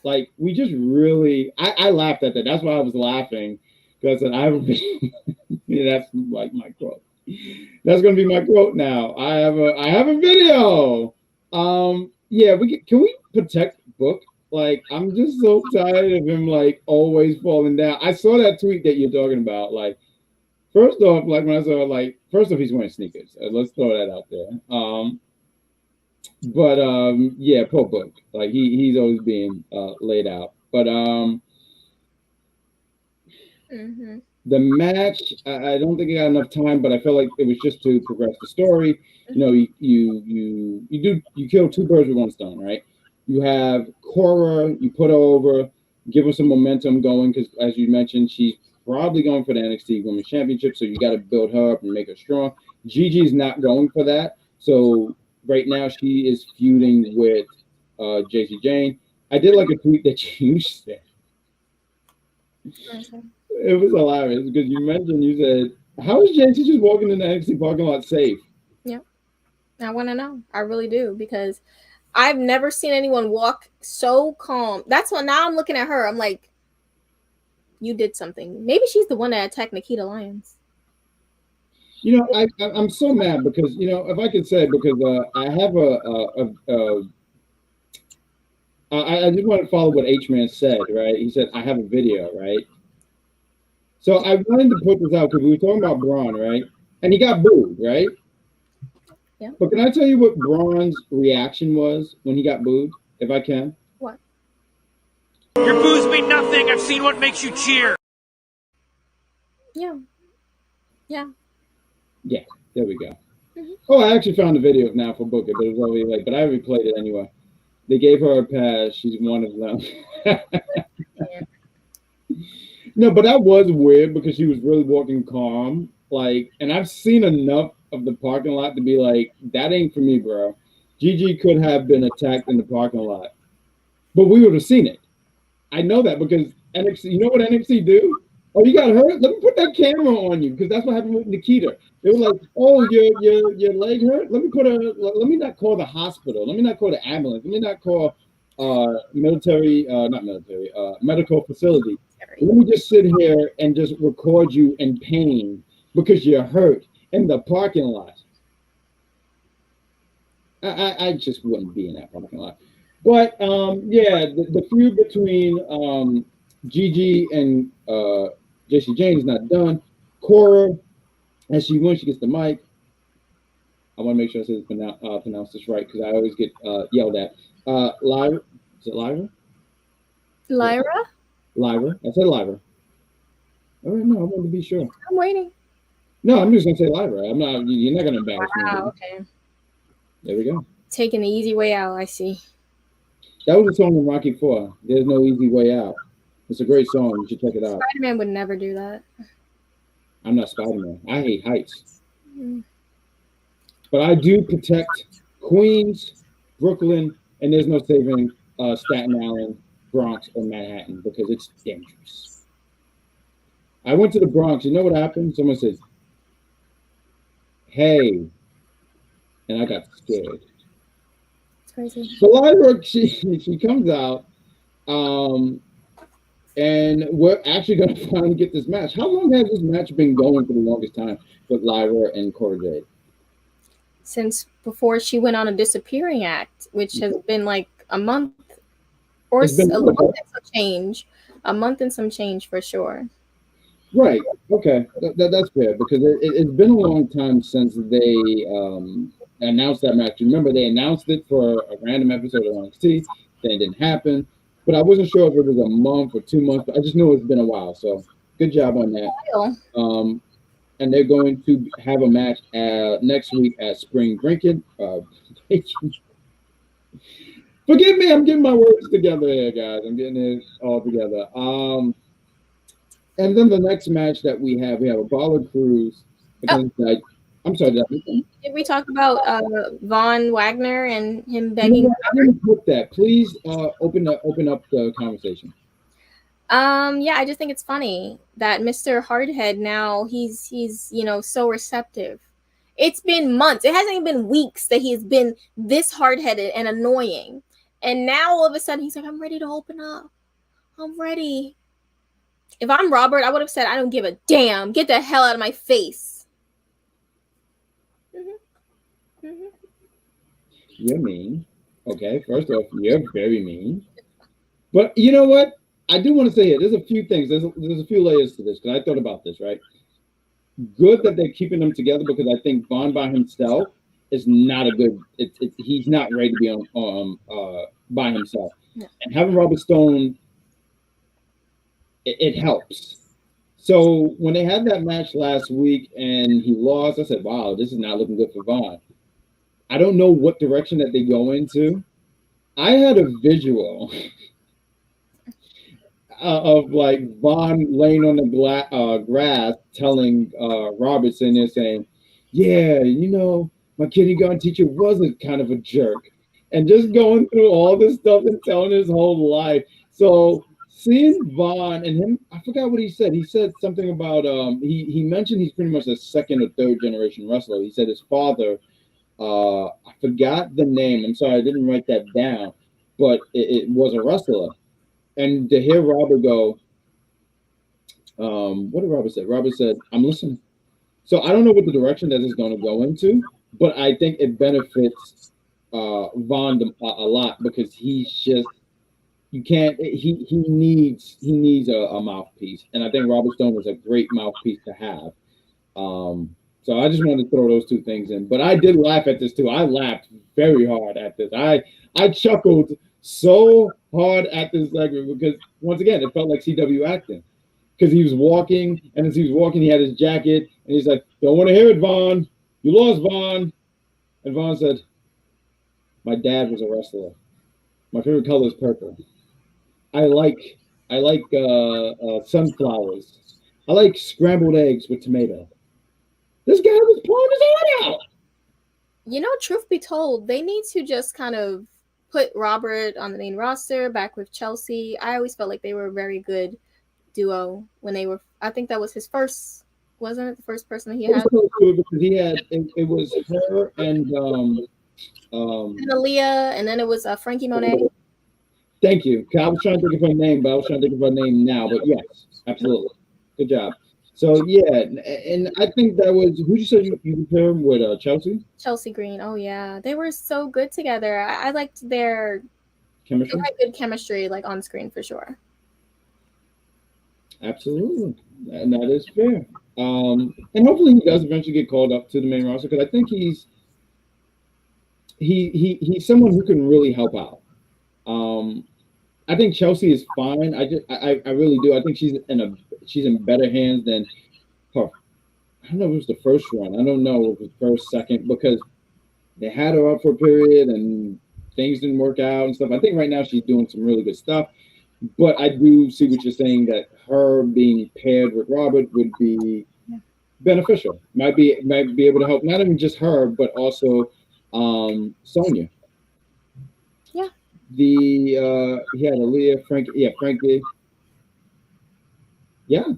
Like, we just really, I laughed at that. That's why I was laughing, because I have a yeah, that's like my quote. That's gonna be my quote now. I have a video. Yeah, can we protect Book? Like, I'm just so tired of him like always falling down. I saw that tweet that you're talking about. Like, first off, like when I saw first off, he's wearing sneakers. Let's throw that out there. Yeah, poor Book. Like he's always being laid out. But the match, I don't think it got enough time, but I felt like it was just to progress the story. You kill two birds with one stone, right? You have Cora, you put her over, give her some momentum going, because as you mentioned, she's probably going for the NXT Women's Championship, so you got to build her up and make her strong. Gigi's not going for that, so right now she is feuding with JC Jane. I did like a tweet that you said. Okay. It was hilarious because you said, how is JC just walking in the NXT parking lot safe? Yeah, I want to know. I really do, because I've never seen anyone walk so calm. That's what, now I'm looking at her. I'm like, you did something. Maybe she's the one that attacked Nikita Lyons. You know, I'm so mad because, you know, if I could say, because I have I just want to follow what H-Man said, right? He said, I have a video, right? So I wanted to put this out because we were talking about Braun, right? And he got booed, right? Yeah. But can I tell you what Braun's reaction was when he got booed, if I can? What? Your boos mean nothing. I've seen what makes you cheer. Yeah. Yeah. Yeah, there we go. Mm-hmm. Oh, I actually found the video now for Booker, but it was already late. But I replayed it anyway. They gave her a pass. She's one of them. Yeah. No, but that was weird because she was really walking calm. Like, and I've seen enough of the parking lot to be like, that ain't for me, bro. Gigi could have been attacked in the parking lot, but we would have seen it. I know that because NXT. You know what NXT do? Oh, you got hurt? Let me put that camera on you because that's what happened with Nikita. They were like, "Oh, your leg hurt? Let me not call the hospital. Let me not call the ambulance. Let me not call medical facility. Let me just sit here and just record you in pain because you're hurt in the parking lot." I just wouldn't be in that parking lot. But yeah, the feud between Gigi and Jessie Jane is not done. Cora, as she wins, she gets the mic. I want to make sure I say pronounce this right because I always get yelled at. Lyra, is it Lyra? Lyra? Lyra. I said Lyra. All right, no, I wanted to be sure. I'm waiting. No, I'm just gonna say Lyra. I'm not. You're not gonna embarrass me. Wow. Okay. There we go. Taking the easy way out. I see. That was a song in Rocky IV. There's no easy way out. It's a great song. You should check it out. Spider-Man would never do that. I'm not Spider-Man. I hate heights. But I do protect Queens, Brooklyn, and there's no saving Staten Island, Bronx, or Manhattan because it's dangerous. I went to the Bronx. You know what happened? Someone says, "Hey," and I got scared. It's crazy. So Lyra, she comes out, and we're actually going to finally get this match. How long has this match been going for the longest time with Lyra and Cora Jade? Since before she went on a disappearing act, which has been like a month or a month and some change. A month and some change for sure. Right. Okay. That's fair because it's been a long time since they announced that match. Remember, they announced it for a random episode of NXT. Then it didn't happen. But I wasn't sure if it was a month or 2 months. But I just knew it's been a while. So good job on that. And they're going to have a match next week at Spring Breaking. Forgive me, I'm getting my words together here, guys. I'm getting it all together. And then the next match that we have Apollo Crews against I'm sorry, did we talk about Von Wagner and him begging? I didn't put that. Please open up the conversation. Yeah, I just think it's funny that Mr. Hardhead now he's so receptive. It's been months. It hasn't even been weeks that he's been this hard-headed and annoying. And now all of a sudden he's like, I'm ready to open up. I'm ready. If I'm Robert, I would have said, I don't give a damn. Get the hell out of my face. You're mean. Okay, first off, you're very mean. But you know what? I do want to say it. There's a few things. There's a few layers to this because I thought about this, right? Good that they're keeping them together because I think Vaughn by himself is not a good. He's not ready to be on by himself. No. And having Robert Stone, it helps. So when they had that match last week and he lost, I said, "Wow, this is not looking good for Vaughn." I don't know what direction that they go into. I had a visual of like Vaughn laying on the grass telling Robertson there saying, "Yeah, my kindergarten teacher was a kind of a jerk," and just going through all this stuff and telling his whole life. So seeing Vaughn and him, I forgot what he said. He said something about he mentioned he's pretty much a second or third generation wrestler. He said his father, I forgot the name. I'm sorry, I didn't write that down, but it was a wrestler. And to hear Robert go, What did Robert say? Robert said, "I'm listening." So I don't know what the direction that is going to go into, but I think it benefits Vaughn a lot because he's just you can't. He needs a mouthpiece, and I think Robert Stone is a great mouthpiece to have. So I just wanted to throw those two things in, but I did laugh at this too. I laughed very hard at this. I chuckled so hard at this segment because once again it felt like CW acting because he was walking, and as he was walking, he had his jacket, and he's like, "Don't want to hear it, Vaughn. You lost, Vaughn." And Vaughn said, "My dad was a wrestler. My favorite color is purple. I like sunflowers. I like scrambled eggs with tomato." This guy was pouring his heart out. You know, truth be told, they need to just kind of put Robert on the main roster back with Chelsea. I always felt like they were a very good duo when they were. I think that was his first. Wasn't it the first person that he had? Because he had it was her and Aaliyah, and then it was Frankie Monet. Thank you. I was trying to think of her name, but I was trying to think of her name now. But yes, absolutely. Good job. So yeah, and I think that was who you said you compared him with Chelsea. Chelsea Green. Oh yeah, they were so good together. I liked their chemistry. They had good chemistry, like on screen for sure. Absolutely, and that is fair. And hopefully he does eventually get called up to the main roster because I think he's someone who can really help out. I think Chelsea is fine. I really do. I think she's in better hands than her. I don't know if it was the first run. I don't know if it was first, second, because they had her up for a period and things didn't work out and stuff. I think right now she's doing some really good stuff. But I do see what you're saying that her being paired with Robert would be beneficial. Might be able to help not even just her, but also Sonya. Yeah. He had Aaliyah, Frankie. Yeah.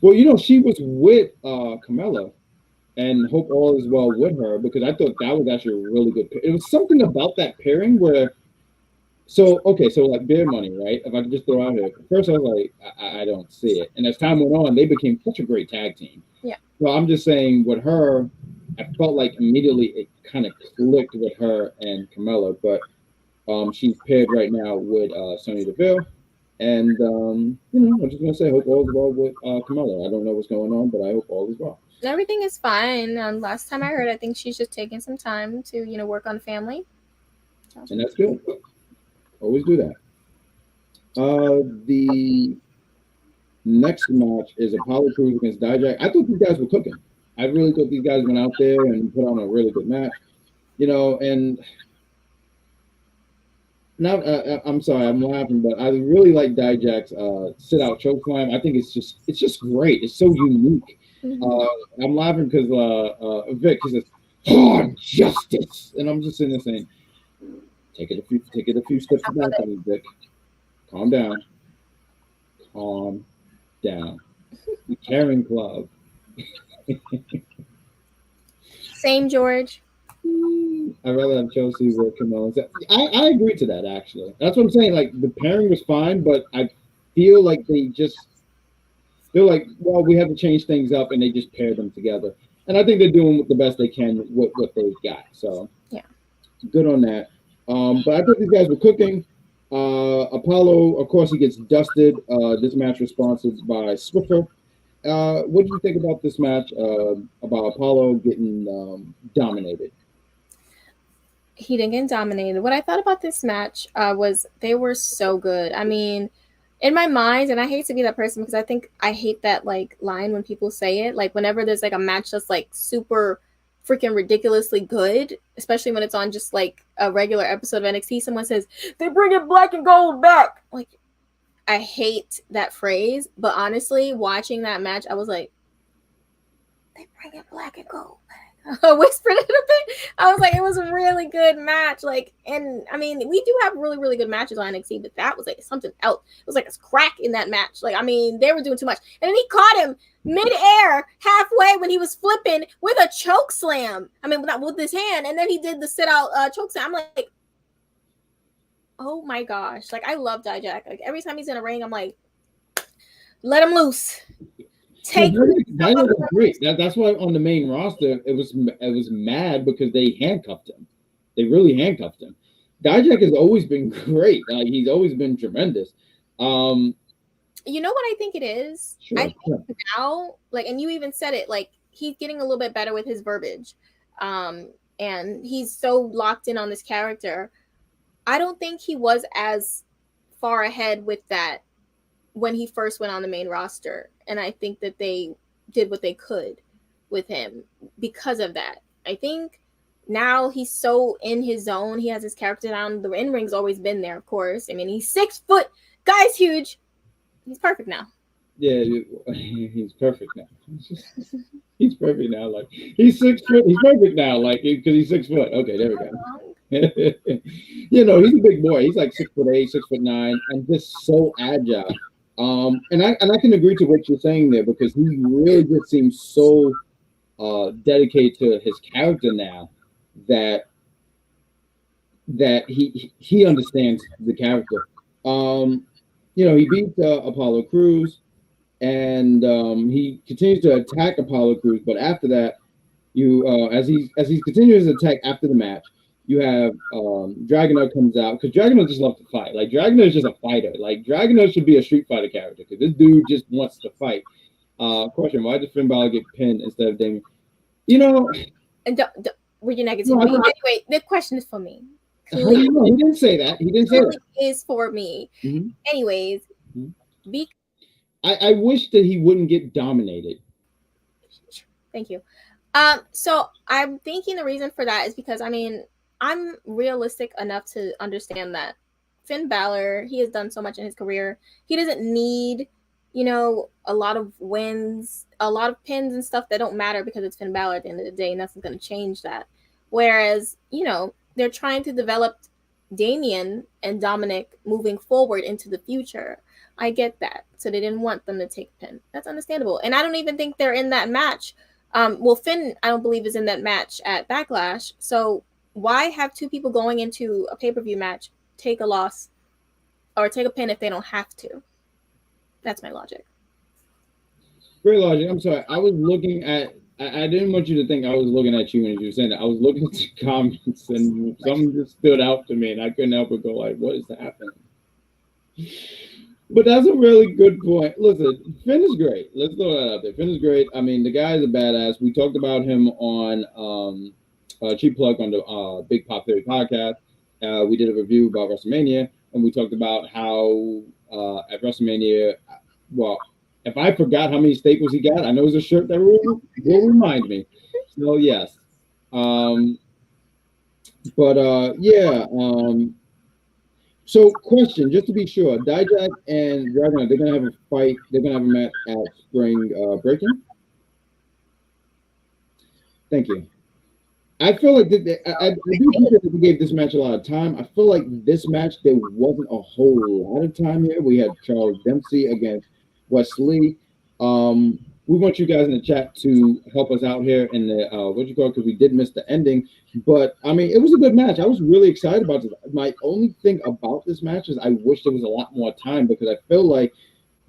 Well, you know, she was with Carmelo, and hope all is well with her because I thought that was actually a really good. It was something about that pairing where. So like Beer Money, right? If I could just throw out here, at first I was like, I don't see it, and as time went on, they became such a great tag team. Yeah. So I'm just saying, with her, I felt like immediately it kind of clicked with her and Carmelo, but she's paired right now with Sonya Deville, and you know, I'm just gonna say, hope all is well with Carmelo. I don't know what's going on, but I hope all is well. Everything is fine. Last time I heard, I think she's just taking some time to work on family. And that's good. Always do that. The next match is Apollo Crews against Dijak. I thought these guys were cooking. I really thought these guys went out there and put on a really good match. You know, and now I'm sorry, I'm laughing, but I really like Dijak's sit-out choke slam. I think it's just great. It's so unique. Mm-hmm. I'm laughing because Vic says hard justice, and I'm just sitting there saying, Take it a few steps back, Vic. Calm down. The Caring Club. Same, George. I'd rather have Chelsea with Carmelo. I agree to that, actually. That's what I'm saying. Like, the pairing was fine, but I feel like they're like, well, we have to change things up, and they just paired them together. And I think they're doing the best they can with what they've got. So, yeah, good on that. But I thought these guys were cooking. Apollo, of course, he gets dusted. This match was sponsored by Swiffer. What did you think about this match? About Apollo getting dominated? He didn't get dominated. What I thought about this match was they were so good. I mean, in my mind, and I hate to be that person because I hate that like line when people say it. Like whenever there's like a match that's like super freaking ridiculously good, especially when it's on just like a regular episode of NXT, someone says they're bringing black and gold back. Like, I hate that phrase, but honestly, watching that match, I was like, they bringing black and gold back. I whispered it a bit. I was like, it was a really good match. Like, and I mean, we do have really, really good matches on NXT, but that was like something else. It was like a crack in that match. Like, I mean, they were doing too much. And then he caught him mid-air halfway when he was flipping with a choke slam. I mean, with his hand. And then he did the sit-out choke slam. I'm like, oh my gosh. Like, I love Dijak. Like, every time he's in a ring, I'm like, let him loose. take. Dijak was great. That's why on the main roster it was mad because they handcuffed him. They really handcuffed him. Dijak has always been great. He's always been tremendous. You know what I think it is? Sure, I think now, like, and you even said it, like, he's getting a little bit better with his verbiage. And he's so locked in on this character. I don't think he was as far ahead with that when he first went on the main roster. And I think that they did what they could with him because of that. I think now he's so in his zone. He has his character down. The in-ring's always been there, of course. I mean, he's 6 foot. Guy's huge. He's perfect now. Yeah, he's perfect now. He's perfect now. Like, he's 6 foot. He's perfect now. Like, because he's 6 foot. Okay, there we go. You know, he's a big boy. He's like 6'8", 6'9", and just so agile. And I can agree to what you're saying there because he really just seems so dedicated to his character now that he understands the character. You know, he beat Apollo Crews, and he continues to attack Apollo Crews. But after that, as he continues to attack after the match, you have Dragunov comes out because Dragunov just loves to fight. Like, Dragunov is just a fighter. Like, Dragunov should be a Street Fighter character because this dude just wants to fight. Question: why did Finn Balor get pinned instead of Damien? You know, and don't were you negative? No, anyway, the question is for me. He didn't say that. He didn't say that. Is for me. Mm-hmm. Anyways, I wish that he wouldn't get dominated. Thank you. So I'm thinking the reason for that is because, I mean, I'm realistic enough to understand that Finn Balor, he has done so much in his career. He doesn't need, you know, a lot of wins, a lot of pins and stuff that don't matter because it's Finn Balor at the end of the day. Nothing's going to change that. Whereas, you know, they're trying to develop Damien and Dominic moving forward into the future. I get that. So they didn't want them to take a pin. That's understandable. And I don't even think they're in that match. Well, Finn, I don't believe, is in that match at Backlash. So why have two people going into a pay-per-view match take a loss or take a pin if they don't have to? That's my logic. Great logic. I'm sorry. I was looking at, I didn't want you to think I was looking at you when you were saying that. I was looking at the comments and something just stood out to me and I couldn't help but go like, what is happening? But that's a really good point. Listen, Finn is great. Let's throw that out there. Finn is great. I mean, the guy is a badass. We talked about him on Cheap Plug on the Big Pop Theory podcast. We did a review about WrestleMania, and we talked about how at WrestleMania, well, if I forgot how many staples he got, I know it's a shirt that will remind me. So, yes. So, question, just to be sure, Dijak and Dragunov, they're going to have a fight. They're going to have a match at Spring Breaking? Thank you. I feel like I do think that we gave this match a lot of time. I feel like this match, there wasn't a whole lot of time here. We had Charles Dempsey against Wesley. We want you guys in the chat to help us out here in the because we did miss the ending. But I mean, it was a good match. I was really excited about this. My only thing about this match is I wish there was a lot more time because I feel like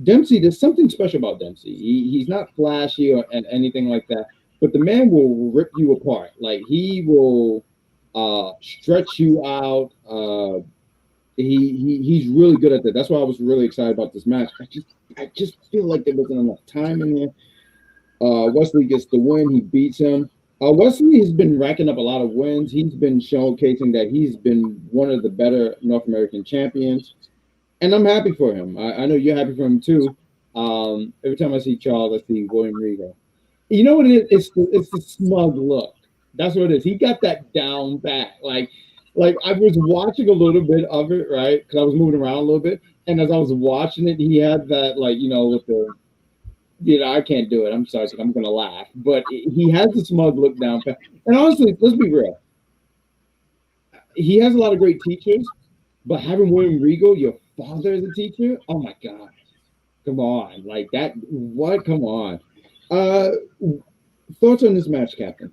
Dempsey, there's something special about Dempsey. He's not flashy or anything like that, but the man will rip you apart. Like, he will stretch you out. He's really good at that. That's why I was really excited about this match. I just feel like there wasn't enough time in here. Wesley gets the win. He beats him. Wesley has been racking up a lot of wins. He's been showcasing that he's been one of the better North American champions. And I'm happy for him. I know you're happy for him too. Every time I see Charles, I see William Regal. You know what it is? It's the smug look. That's what it is. He got that down pat. Like I was watching a little bit of it, right? Because I was moving around a little bit. And as I was watching it, he had that, like, you know, with the, you know, I can't do it. I'm sorry, I'm going to laugh. But he has the smug look down pat. And honestly, let's be real. He has a lot of great teachers. But having William Regal, your father, as a teacher, oh my God. Come on. Like that, what? Come on. Thoughts on this match, Captain?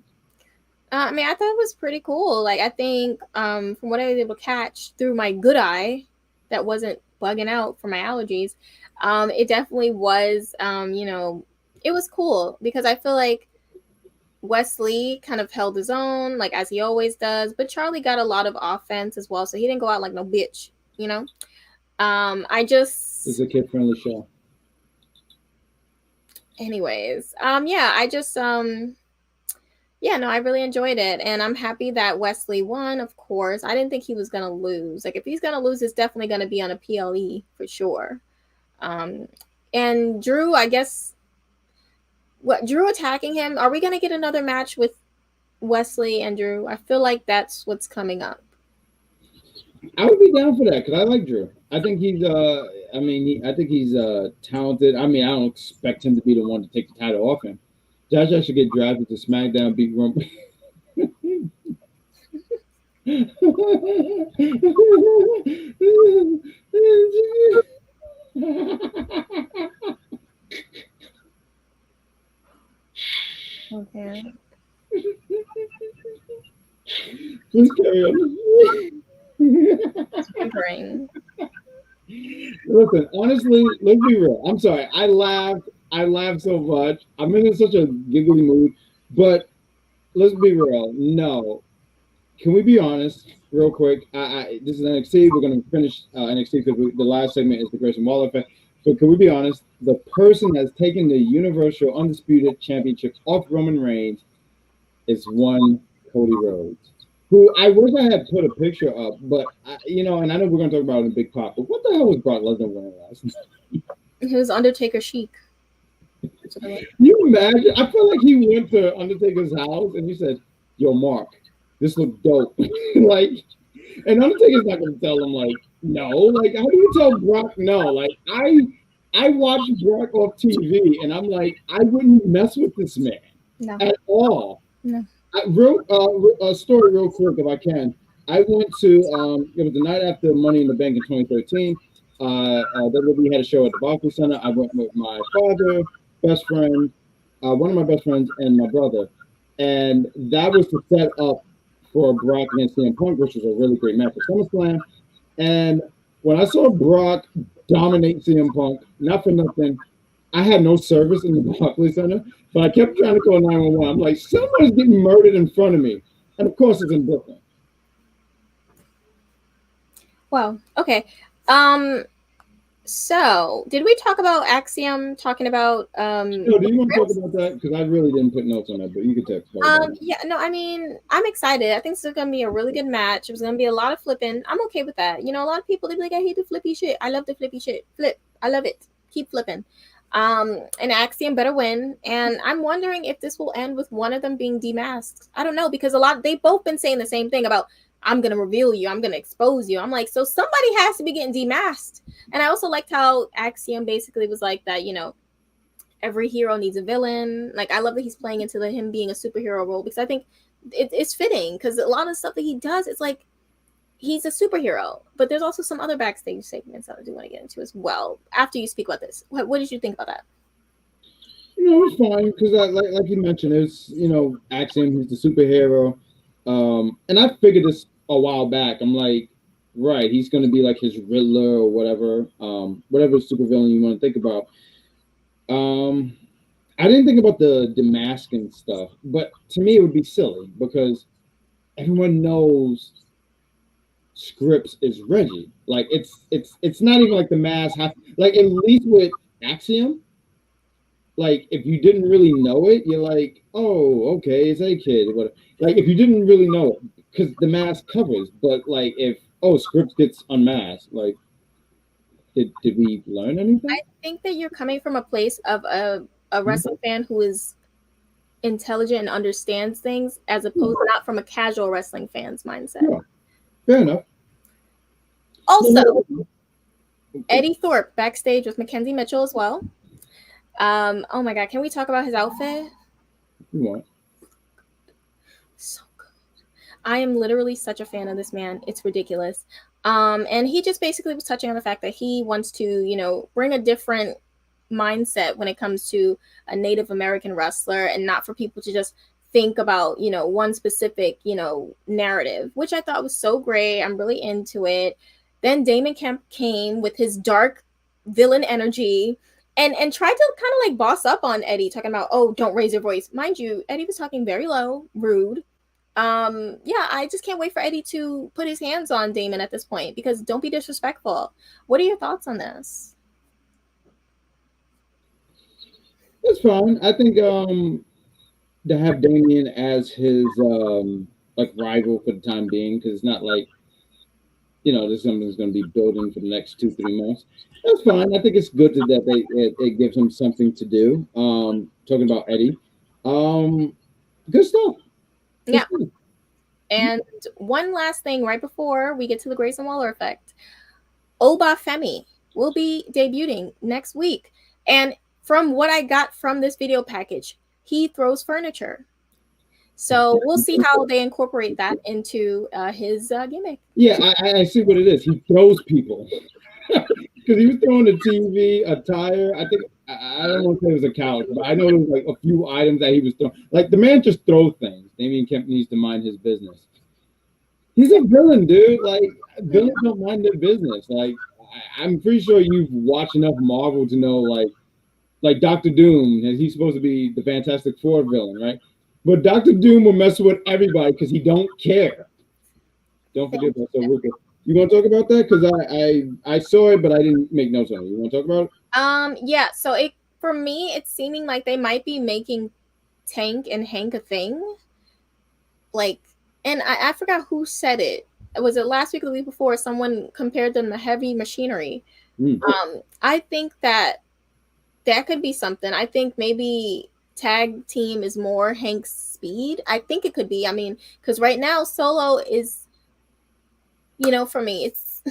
I mean, I thought it was pretty cool. Like, I think from what I was able to catch through my good eye that wasn't bugging out for my allergies, it definitely was, you know, it was cool because I feel like Wesley kind of held his own, like as he always does, but Charlie got a lot of offense as well, so he didn't go out like no bitch, you know. I just It's a kid-friendly show. anyways, yeah, I just yeah, no, I really enjoyed it, and I'm happy that Wesley won. Of course, I didn't think he was gonna lose. Like if he's gonna lose, it's definitely gonna be on a PLE for sure. And Drew, I guess, what Drew attacking him? Are we gonna get another match with Wesley and Drew? I feel like that's what's coming up. I would be down for that because I like Drew. I think he's I think he's talented. I mean, I don't expect him to be the one to take the title off him. Josh should get drafted to SmackDown, beat Rumble. Okay. Please carry on. Whimpering. Listen, honestly, let's be real. I'm sorry. I laughed so much. I'm in such a giggly mood. But let's be real. No. Can we be honest real quick? This is NXT. We're going to finish NXT because the last segment is the Grayson Waller Effect. But can we be honest? The person that's taken the Universal Undisputed Championship off Roman Reigns is one Cody Rhodes, who I wish I had put a picture up, but and I know we're going to talk about it in Big Pop, but what the hell was Brock Lesnar wearing last night? It was Undertaker chic. Can you imagine? I feel like he went to Undertaker's house and he said, "Yo, Mark, this look dope." Like, and Undertaker's not going to tell him like no. Like, how do you tell Brock no? Like, I watch Brock off TV and I'm like, I wouldn't mess with this man at all. No. A story real quick if I can. I went to it was the night after Money in the Bank in 2013. WWE had a show at the Barclays Center. I went with my father, best friend, one of my best friends, and my brother, and that was to set up for Brock against CM Punk, which was a really great match for SummerSlam. And when I saw Brock dominate CM Punk, not for nothing, I had no service in the Barclays Center, but I kept trying to call 911. I'm like, someone's getting murdered in front of me. And of course it's in Brooklyn. Wow. Okay. So did we talk about Axiom talking about No, do you want to talk about that? Because I really didn't put notes on that, but you could talk about it. Yeah, no, I mean, I'm excited. I think this is gonna be a really good match. It's gonna be a lot of flipping. I'm okay with that. You know, a lot of people they be like, I hate the flippy shit. I love the flippy shit. Flip. I love it. Keep flipping. And Axiom better win. And I'm wondering if this will end with one of them being demasked. I don't know, because they've both been saying the same thing about I'm gonna reveal you, I'm gonna expose you. I'm like, so somebody has to be getting demasked. And I also liked how Axiom basically was like that, you know, every hero needs a villain. Like, I love that he's playing into him being a superhero role, because I think it's fitting, because a lot of stuff that he does, it's like he's a superhero. But there's also some other backstage segments that I do want to get into as well after you speak about this. What did you think about that? You know, it's fine because like you mentioned, it's, you know, Axiom, he's the superhero. And I figured this a while back. I'm like, right, he's going to be like his Riddler or whatever supervillain you want to think about. I didn't think about the demasking stuff, but to me it would be silly because everyone knows Scripps is Reggie. Like, it's not even like the mask like, at least with Axiom, like, if you didn't really know it, you're like, oh, okay, it's a kid. Whatever. Like, if you didn't really know it, because the mask covers, but like, if Scripps gets unmasked, like, did we learn anything? I think that you're coming from a place of a wrestling fan who is intelligent and understands things, as opposed not from a casual wrestling fan's mindset. Yeah. Fair enough. Also, Eddie Thorpe backstage with Mackenzie Mitchell as well. Oh my God, can we talk about his outfit? What? So good. I am literally such a fan of this man. It's ridiculous. And he just basically was touching on the fact that he wants to, you know, bring a different mindset when it comes to a Native American wrestler, and not for people to just think about, you know, one specific, you know, narrative, which I thought was so great. I'm really into it. Then Damon Kemp came with his dark villain energy, and tried to kind of like boss up on Eddie, talking about, oh, don't raise your voice. Mind you, Eddie was talking very low, rude. Yeah, I just can't wait for Eddie to put his hands on Damon at this point, because don't be disrespectful. What are your thoughts on this? It's fine. I think to have Damien as his like rival for the time being, because it's not like, you know, there's something that's going to be building for the next 2-3 months. That's fine. I think it's good that it gives him something to do. Talking about Eddie, good stuff. Yeah. And one last thing right before we get to the Grayson Waller Effect. Oba Femi will be debuting next week. And from what I got from this video package, he throws furniture. So we'll see how they incorporate that into his gimmick. Yeah, I see what it is. He throws people. Because he was throwing a TV, a tire. I think, I don't want to say it was a couch, but I know there was like a few items that he was throwing. Like, the man just throws things. Damien Kemp needs to mind his business. He's a villain, dude. Like, villains don't mind their business. Like, I'm pretty sure you've watched enough Marvel to know, like Dr. Doom, and he's supposed to be the Fantastic Four villain, right? But Dr. Doom will mess with everybody because he don't care. Don't forget that. So, Ruka, you want to talk about that? Because I saw it, but I didn't make notes on it. You want to talk about it? Yeah. So for me, it's seeming like they might be making Tank and Hank a thing. Like, and I forgot who said it. Was it last week or the week before? Someone compared them to heavy machinery. I think that could be something. I think maybe tag team is more Hank's speed. I think it could be. I mean, because right now Solo is, you know, for me, it's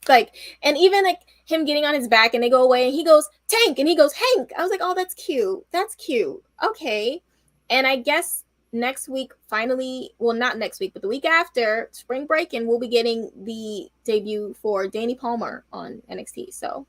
like, and even like him getting on his back and they go away and he goes Tank and he goes Hank. I was like, oh, that's cute. That's cute. Okay. And I guess next week, finally, well, not next week, but the week after spring break, and we'll be getting the debut for Danny Palmer on NXT. So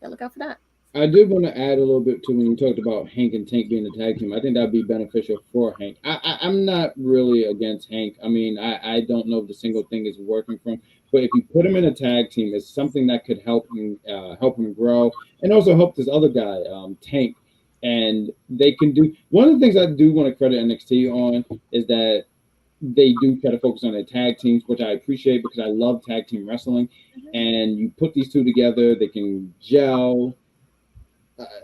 yeah, look out for that. I did want to add a little bit to when you talked about Hank and Tank being a tag team. I think that'd be beneficial for Hank. I'm not really against Hank. I mean, I don't know if the single thing is working for him, but if you put him in a tag team, it's something that could help him grow and also help this other guy, Tank. And they can do one of the things I do want to credit NXT on is that they do try to focus on their tag teams, which I appreciate because I love tag team wrestling. And you put these two together, they can gel.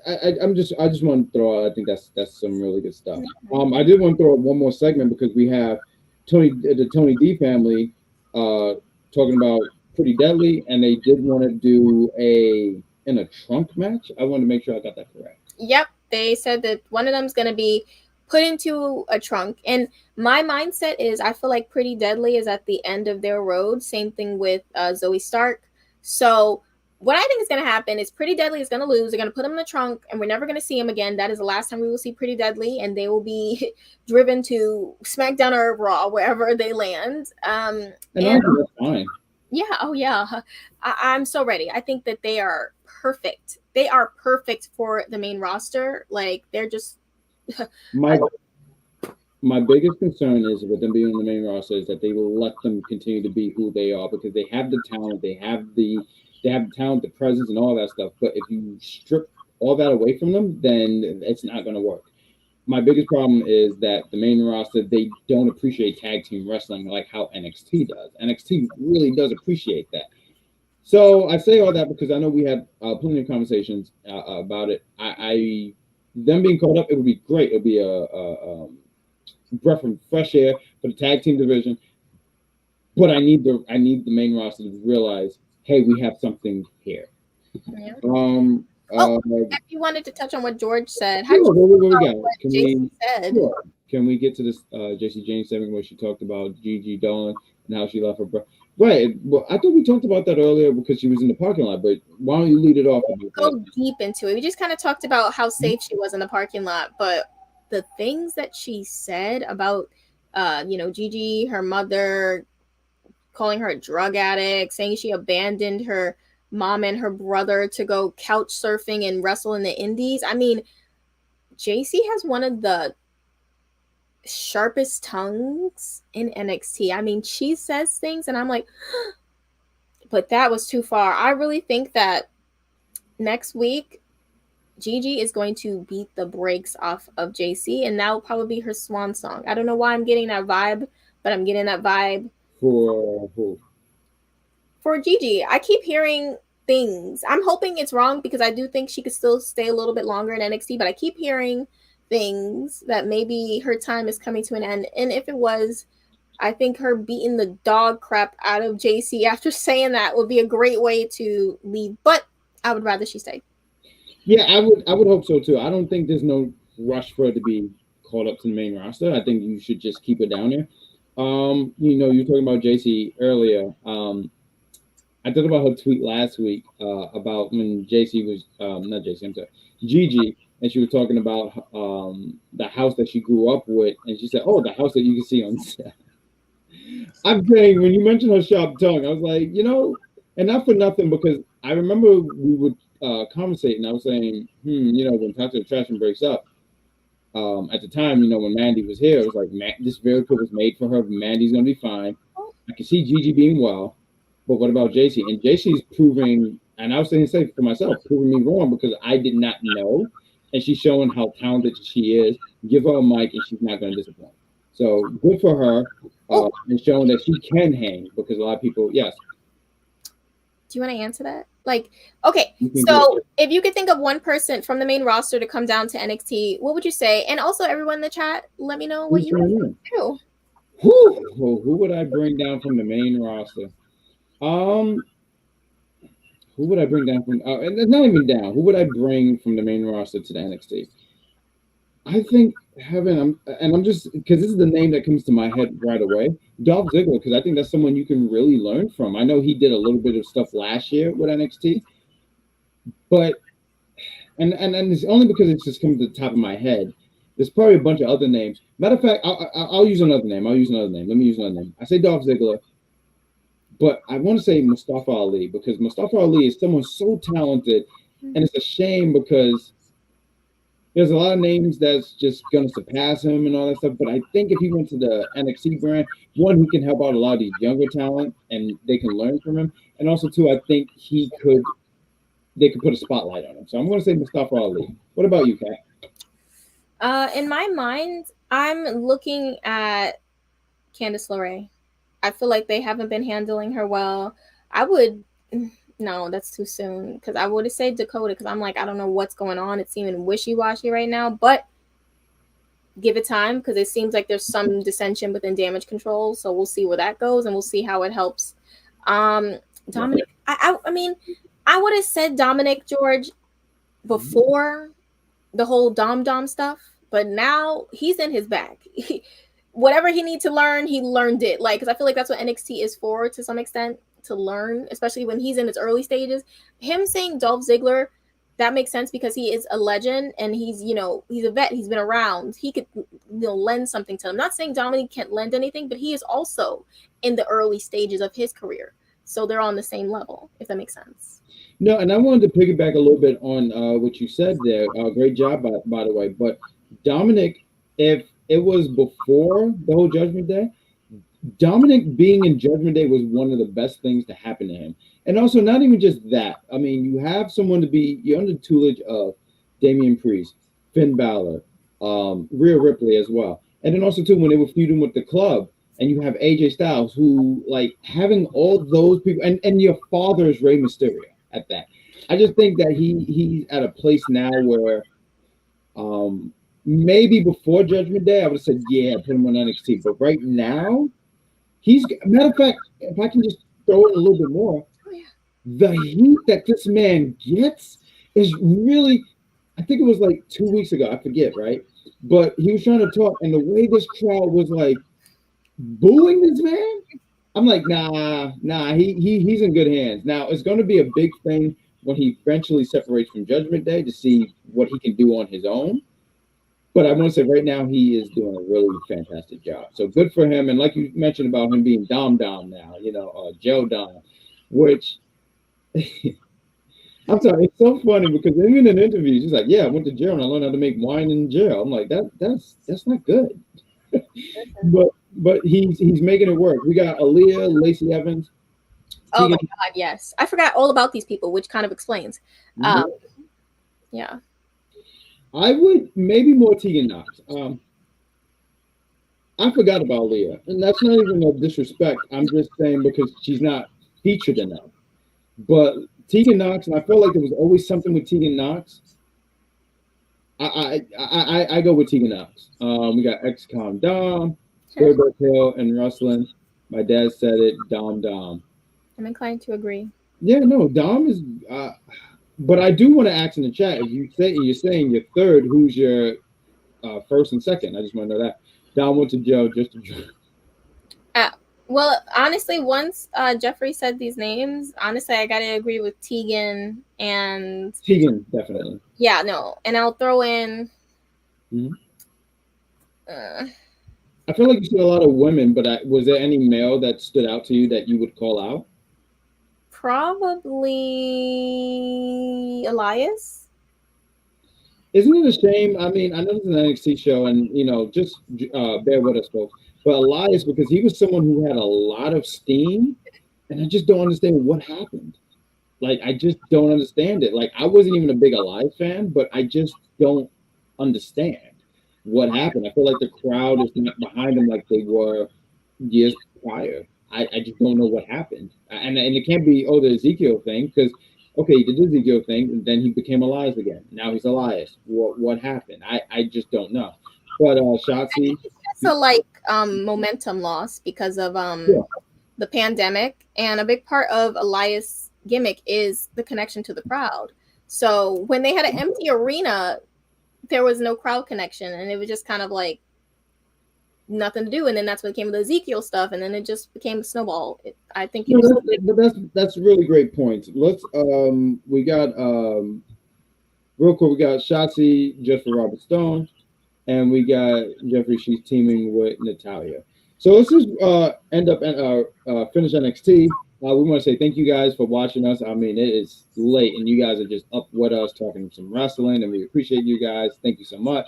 I just want to throw out. I think that's some really good stuff. I did want to throw out one more segment because we have the Tony D family talking about Pretty Deadly, and they did want to do in a trunk match. I wanted to make sure I got that correct. Yep, they said that one of them is going to be put into a trunk, and my mindset is I feel like Pretty Deadly is at the end of their road. Same thing with Zoe Stark. So what I think is going to happen is Pretty Deadly is going to lose. They're going to put him in the trunk, and we're never going to see him again. That is the last time we will see Pretty Deadly, and they will be driven to SmackDown or Raw, wherever they land. And that's fine. Yeah. Oh, yeah. I'm so ready. I think that they are perfect. They are perfect for the main roster. Like, they're just... My biggest concern is with them being on the main roster is that they will let them continue to be who they are because they have the talent, they have the talent, the presence, and all that stuff. But if you strip all that away from them, then it's not going to work. My biggest problem is that the main roster, they don't appreciate tag team wrestling like how NXT does. NXT really does appreciate that. So I say all that because I know we had plenty of conversations about it. Them being called up, it would be great. It would be a breath of fresh air for the tag team division. But I need the main roster to realize, hey, we have something here. Yeah. If you wanted to touch on what George said, how Can we get to this JC James segment where she talked about Gigi Dolins and how she left her brother? Right. Well, I thought we talked about that earlier because she was in the parking lot, but why don't you lead it off? Go deep into it. We just kind of talked about how safe she was in the parking lot, but the things that she said about, Gigi, her mother, calling her a drug addict, saying she abandoned her mom and her brother to go couch surfing and wrestle in the indies. I mean, JC has one of the sharpest tongues in NXT. I mean, she says things and I'm like, but that was too far. I really think that next week Gigi is going to beat the brakes off of JC, and that will probably be her swan song. I don't know why I'm getting that vibe, but I'm getting that vibe For who? for Gigi. I keep hearing things. I'm hoping it's wrong because I do think she could still stay a little bit longer in NXT, but I keep hearing things that maybe her time is coming to an end. And if it was, I think her beating the dog crap out of JC after saying that would be a great way to leave. But I would rather she stay. Yeah, I would hope so too. I don't think there's no rush for her to be called up to the main roster. I think you should just keep her down there. You were talking about JC earlier. I thought about her tweet last week about when JC was not JC, I'm sorry, Gigi, and she was talking about the house that she grew up with, and she said, "Oh, the house that you can see on set." I'm saying when you mentioned her sharp tongue, I was like, and not for nothing, because I remember we would conversate, and I was saying, when Tasha Attraction breaks up, at the time, when Mandy was here, it was like, this vehicle was made for her. Mandy's gonna be fine. I can see Gigi being well, but what about JC? And JC's proving, and I was saying safe for myself, proving me wrong because I did not know, and she's showing how talented she is. Give her a mic, and she's not gonna disappoint. So good for her, and showing that she can hang, because a lot of people, yes. Do you want to answer that? Like, okay, so if you could think of one person from the main roster to come down to NXT, what would you say? And also, everyone in the chat, let me know what you would do. Who would I bring down from the main roster? Who would I bring down from? And not even down. Who would I bring from the main roster to the NXT? I think I'm just because this is the name that comes to my head right away. Dolph Ziggler, because I think that's someone you can really learn from. I know he did a little bit of stuff last year with NXT, but and it's only because it's just come to the top of my head. There's probably a bunch of other names. Matter of fact, I'll use another name. Let me use another name. I say Dolph Ziggler, but I want to say Mustafa Ali, because Mustafa Ali is someone so talented, and it's a shame because there's a lot of names that's just going to surpass him and all that stuff. But I think if he went to the NXT brand, one, he can help out a lot of these younger talent and they can learn from him. And also, two, I think they could put a spotlight on him. So I'm going to say Mustafa Ali. What about you, Kat? In my mind, I'm looking at Candice LeRae. I feel like they haven't been handling her well. No, that's too soon, because I would have said Dakota, because I'm like, I don't know what's going on. It's seeming wishy-washy right now, but give it time, because it seems like there's some dissension within Damage Control, so we'll see where that goes, and we'll see how it helps. Dominic, I mean, I would have said Dominic, George, before the whole Dom stuff, but now he's in his bag. Whatever he needs to learn, he learned it. Like, because I feel like that's what NXT is for, to some extent, to learn, especially when he's in his early stages. Him saying Dolph Ziggler, that makes sense because he is a legend and he's a vet. He's been around. He could lend something to him. Not saying Dominic can't lend anything, but he is also in the early stages of his career. So they're on the same level, if that makes sense. No, and I wanted to piggyback a little bit on what you said there. Great job, by the way. But Dominic, if it was before the whole Judgment Day, Dominic being in Judgment Day was one of the best things to happen to him. And also, not even just that. I mean, you have someone you're under the tutelage of Damian Priest, Finn Balor, Rhea Ripley as well. And then also, too, when they were feuding with the club, and you have AJ Styles, who, like, having all those people, and your father is Rey Mysterio at that. I just think that he's at a place now where maybe before Judgment Day, I would have said, yeah, put him on NXT. But right now, matter of fact, if I can just throw in a little bit more, the heat that this man gets is really, I think it was like 2 weeks ago, I forget, right? But he was trying to talk, and the way this crowd was like booing this man, I'm like, nah, he's in good hands. Now, it's going to be a big thing when he eventually separates from Judgment Day to see what he can do on his own. But I want to say right now he is doing a really fantastic job. So good for him. And like you mentioned about him being Dom now, Joe Dom, which I'm sorry, it's so funny because even in interviews, he's like, yeah, I went to jail and I learned how to make wine in jail. I'm like, that's not good. but he's making it work. We got Aaliyah, Lacey Evans. Oh my God, yes. I forgot all about these people, which kind of explains. Yeah. I would maybe more Tegan Knox. I forgot about Leah, and that's not even a disrespect. I'm just saying because she's not featured enough. But Tegan Knox, and I felt like there was always something with Tegan Knox. I go with Tegan Knox. We got XCOM Dom, Turbo Hill, and wrestling. My dad said it. Dom. I'm inclined to agree. Yeah, no, Dom is. But I do want to ask in the chat if you're saying your third, who's your first and second? I just want to know that. Dom went to Joe, just to Joe. Well, honestly, once Jeffrey said these names, honestly, I gotta agree with Tegan and Tegan, definitely. Yeah, no, and I'll throw in. I feel like you said a lot of women, but was there any male that stood out to you that you would call out? Probably Elias. Isn't it a shame? I mean, I know this is an NXT show, and just bear with us, folks. But Elias, because he was someone who had a lot of steam, and I just don't understand what happened. Like, I just don't understand it. Like, I wasn't even a big Elias fan, but I just don't understand what happened. I feel like the crowd is not behind him like they were years prior. I just don't know what happened. And it can't be, the Ezekiel thing, because, okay, he did the Ezekiel thing, and then he became Elias again. Now he's Elias. What happened? I just don't know. But Shotzi. So momentum loss because of the pandemic, and a big part of Elias' gimmick is the connection to the crowd. So when they had an empty arena, there was no crowd connection, and it was just kind of like nothing to do. And then that's when it came to the Ezekiel stuff, and then it just became a snowball. I think that's really great points. Let's we got real quick, we got Shotzi just for Robert Stone. And we got Jeffrey. She's teaming with Natalia. So let's just end up finish NXT. We want to say thank you guys for watching us. I mean, it is late, and you guys are just up with us talking some wrestling, and we appreciate you guys. Thank you so much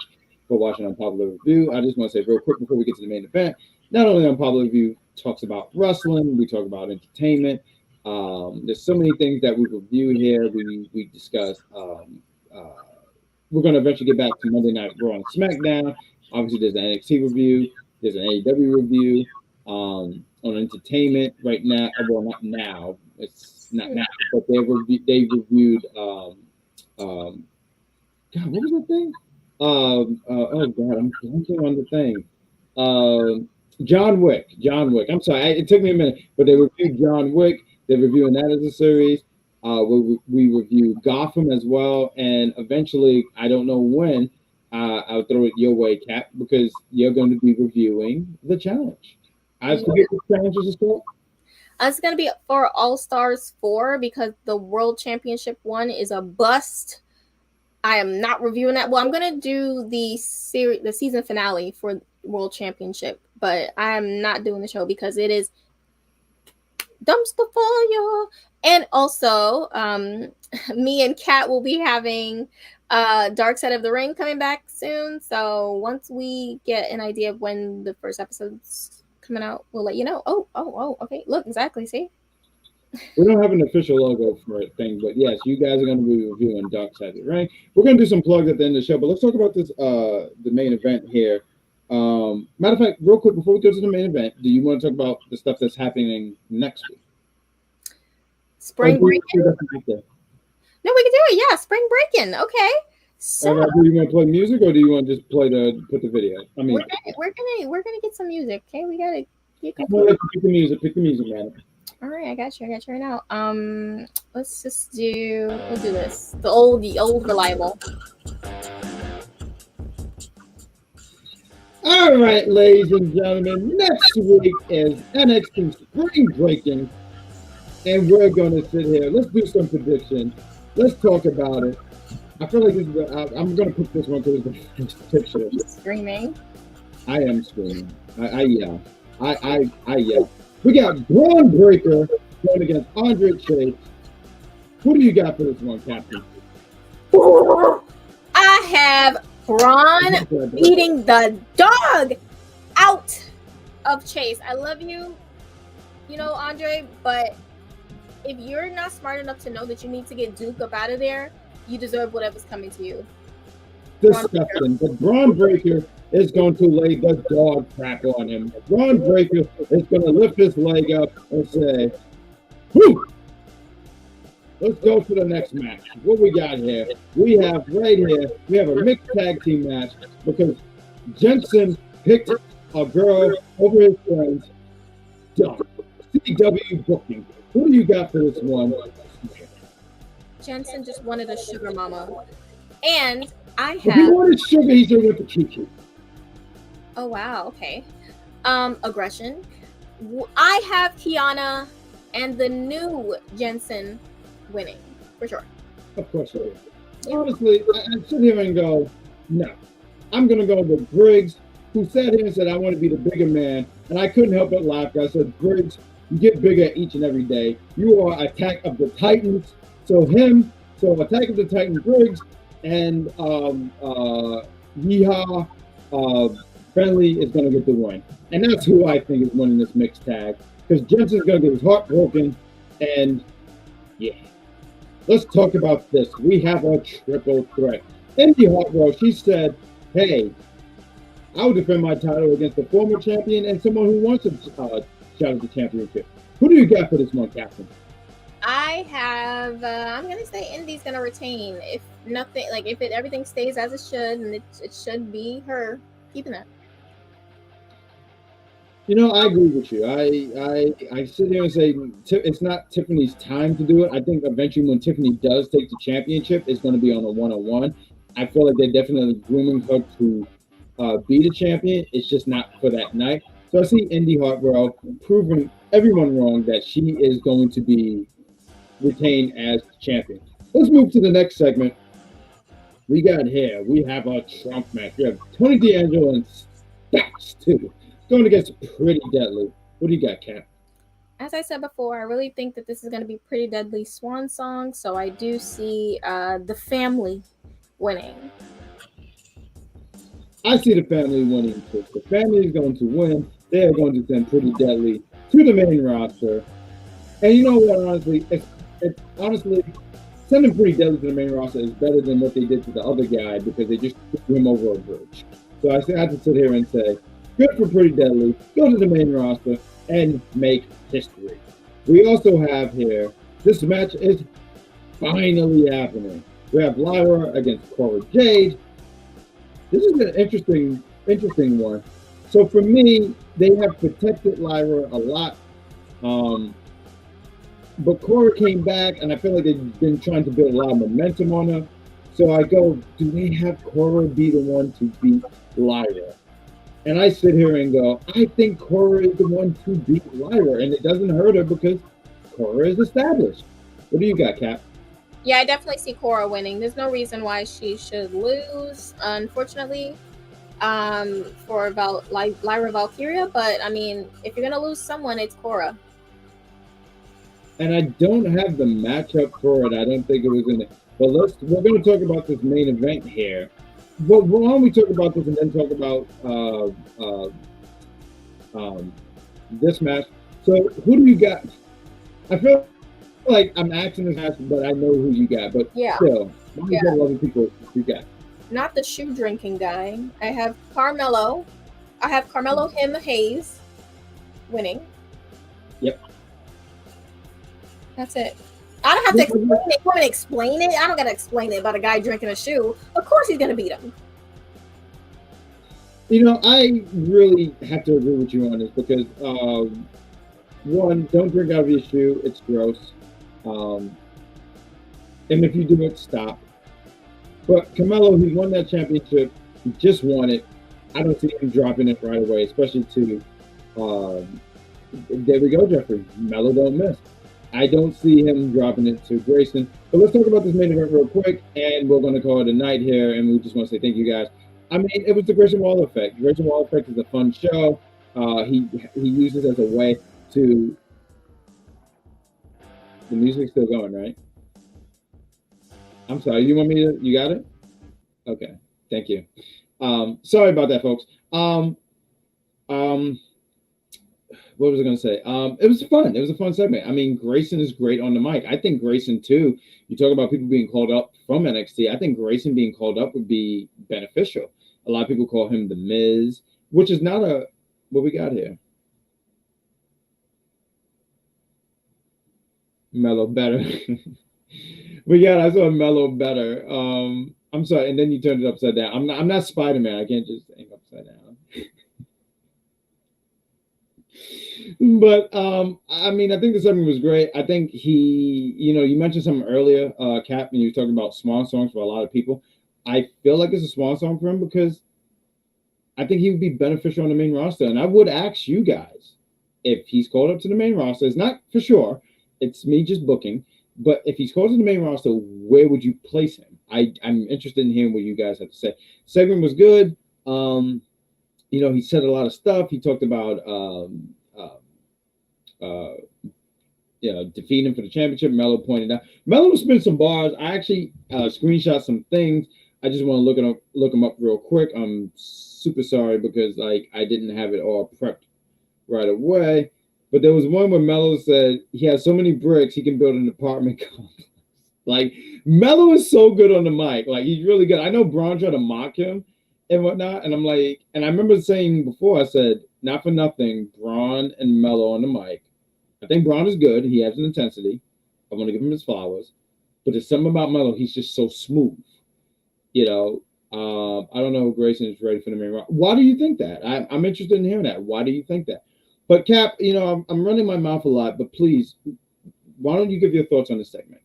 for watching Unpopular Review. I just want to say real quick before we get to the main event, not only Unpopular Review talks about wrestling, we talk about entertainment. There's so many things that we review here. We discuss. We're going to eventually get back to Monday Night Raw and SmackDown. Obviously, there's an NXT review. There's an AEW review on entertainment right now. Well, not now. It's not now. But they reviewed, God, what was that thing? Oh, God, I'm blanking on the thing. John Wick. I'm sorry. It took me a minute. But they reviewed John Wick. They're reviewing that as a series. We review Gotham as well, and eventually, I don't know when, I'll throw it your way, Cap, because you're going to be reviewing the challenge. I forget what the challenge is called. It's going to be for All Stars 4 because the World Championship one is a bust. I am not reviewing that. Well, I'm going to do the season finale for World Championship, but I am not doing the show because it is dumpster fire. And also, me and Kat will be having Dark Side of the Ring coming back soon. So once we get an idea of when the first episode's coming out, we'll let you know. Oh, okay. Look, exactly. See? We don't have an official logo for it thing, but yes, you guys are going to be reviewing Dark Side of the Ring. We're going to do some plugs at the end of the show, but let's talk about this, the main event here. Matter of fact, real quick, before we go to the main event, do you want to talk about the stuff that's happening next week? Spring breaking? No, we can do it. Yeah, spring breaking. Okay. So do you want to play music or do you want to just put the video? I mean, we're gonna get some music. Okay, we gotta get pick the music. Pick the music, man. All right, I got you right now. Let's just we'll do this. The old reliable. All right, ladies and gentlemen, next week is NXT Spring Breaking, and we're going to sit here. Let's do some predictions. Let's talk about it. I feel like I'm going to put this one because it's the first picture. You're screaming. I am screaming. I yell. I yell. We got Braun Breaker going against Andre Chase. Who do you got for this one, Captain? I have Braun beating the dog out of Chase. I love you, Andre, but if you're not smart enough to know that you need to get Duke up out of there, you deserve whatever's coming to you. disgusting. But Braun Breaker is going to lay the dog crap on him. Braun Breaker is going to lift his leg up and say, whew. Let's go to the next match. What we got here? We have a mixed tag team match because Jensen picked a girl over his friends. Done. CW booking. Who do you got for this one? Jensen just wanted a sugar mama. And I If he have... wanted sugar, he's going with the Kiki. Oh, wow. Okay. Aggression. I have Kiana and the new Jensen winning, for sure. Of course it is. Honestly, I sit here and go, no. I'm going to go with Briggs, who sat here and said, I want to be the bigger man. And I couldn't help but laugh. I said, Briggs, you get bigger each and every day. You are Attack of the Titans. So Attack of the Titans, Briggs, and Yeehaw, Friendly is going to get the win. And that's who I think is winning this mixed tag. Because Jensen's going to get his heart broken. And, yeah. Let's talk about this. We have a triple threat. Indy Hartwell, she said, hey, I'll defend my title against a former champion and someone who wants to challenge the championship. Who do you got for this one, Captain? I have, I'm going to say Indy's going to retain. If nothing, like if everything stays as it should, and it should be her keeping that. You know, I agree with you. I sit here and say it's not Tiffany's time to do it. I think eventually when Tiffany does take the championship, it's going to be on a one-on-one. I feel like they're definitely grooming her to be the champion. It's just not for that night. So I see Indy Hartwell proving everyone wrong that she is going to be retained as champion. Let's move to the next segment. We got here. We have a Trump match. We have Tony D'Angelo and Stacks too. Going against Pretty Deadly. What do you got, Cap? As I said before, I really think that this is going to be Pretty Deadly swan song. So I do see the family winning. I see the family winning too. The family is going to win. They are going to send Pretty Deadly to the main roster. And you know what, honestly, it's honestly, sending Pretty Deadly to the main roster is better than what they did to the other guy because they just threw him over a bridge. So I have to sit here and say, good for Pretty Deadly, go to the main roster, and make history. We also have here, this match is finally happening. We have Lyra against Cora Jade. This is an interesting one. So for me, they have protected Lyra a lot. But Cora came back, and I feel like they've been trying to build a lot of momentum on her. So I go, do they have Cora be the one to beat Lyra? And I sit here and go, I think Cora is the one to beat Lyra, and it doesn't hurt her because Cora is established. What do you got, Cap? Yeah, I definitely see Cora winning. There's no reason why she should lose, unfortunately, for Lyra Valkyria. But, I mean, if you're going to lose someone, it's Cora. And I don't have the matchup for it. I don't think it was in it. But we're going to talk about this main event here. But why don't we talk about this and then talk about this match? So who do you got? I feel like I'm asking this match, but I know who you got. But still, why do you got 11 people you got? Not the shoe drinking guy. I have Carmelo. I have Carmelo Hayes winning. Yep. That's it. I don't have to explain it. You want me to explain it? I don't got to explain it about a guy drinking a shoe. Of course he's going to beat him. You know, I really have to agree with you on this because, one, don't drink out of your shoe. It's gross. And if you do it, stop. But Carmelo, he won that championship. He just won it. I don't see him dropping it right away, especially to, there we go, Jeffrey. Melo don't miss. I don't see him dropping it to Grayson. But let's talk about this main event real quick, and we're going to call it a night here, and we just want to say thank you guys. I mean, it was the Grayson Waller Effect. Grayson Waller Effect is a fun show. He uses it as a way to... The music's still going, right? I'm sorry, you want me to... You got it? Okay, thank you. Sorry about that, folks. What was I going to say? It was fun. It was a fun segment. I mean, Grayson is great on the mic. I think Grayson, too, you talk about people being called up from NXT. I think Grayson being called up would be beneficial. A lot of people call him the Miz, which is not a what we got here. Mellow better. I saw Mellow better. I'm sorry, and then you turned it upside down. I'm not Spider-Man. I can't just think upside down. But I mean, I think the segment was great. I think he, you mentioned something earlier, Cap, and you were talking about swan songs for a lot of people. I feel like it's a swan song for him because I think he would be beneficial on the main roster. And I would ask you guys if he's called up to the main roster. It's not for sure. It's me just booking. But if he's called to the main roster, where would you place him? I'm interested in hearing what you guys have to say. Segment was good. He said a lot of stuff. He talked about defeating him for the championship. Melo pointed out. Melo spit some bars. I actually screenshot some things. I just want to look them up real quick. I'm super sorry because I didn't have it all prepped right away. But there was one where Melo said he has so many bricks he can build an apartment complex. Melo is so good on the mic. He's really good. I know Braun tried to mock him and whatnot, and I'm like, and I remember saying before, I said, not for nothing, Braun and Melo on the mic. I think Braun is good. He has an intensity. I want to give him his flowers. But there's something about Melo. He's just so smooth. I don't know if Grayson is ready for the main round. Why do you think that? I'm interested in hearing that. Why do you think that? But Cap, I'm running my mouth a lot, but please, why don't you give your thoughts on this segment?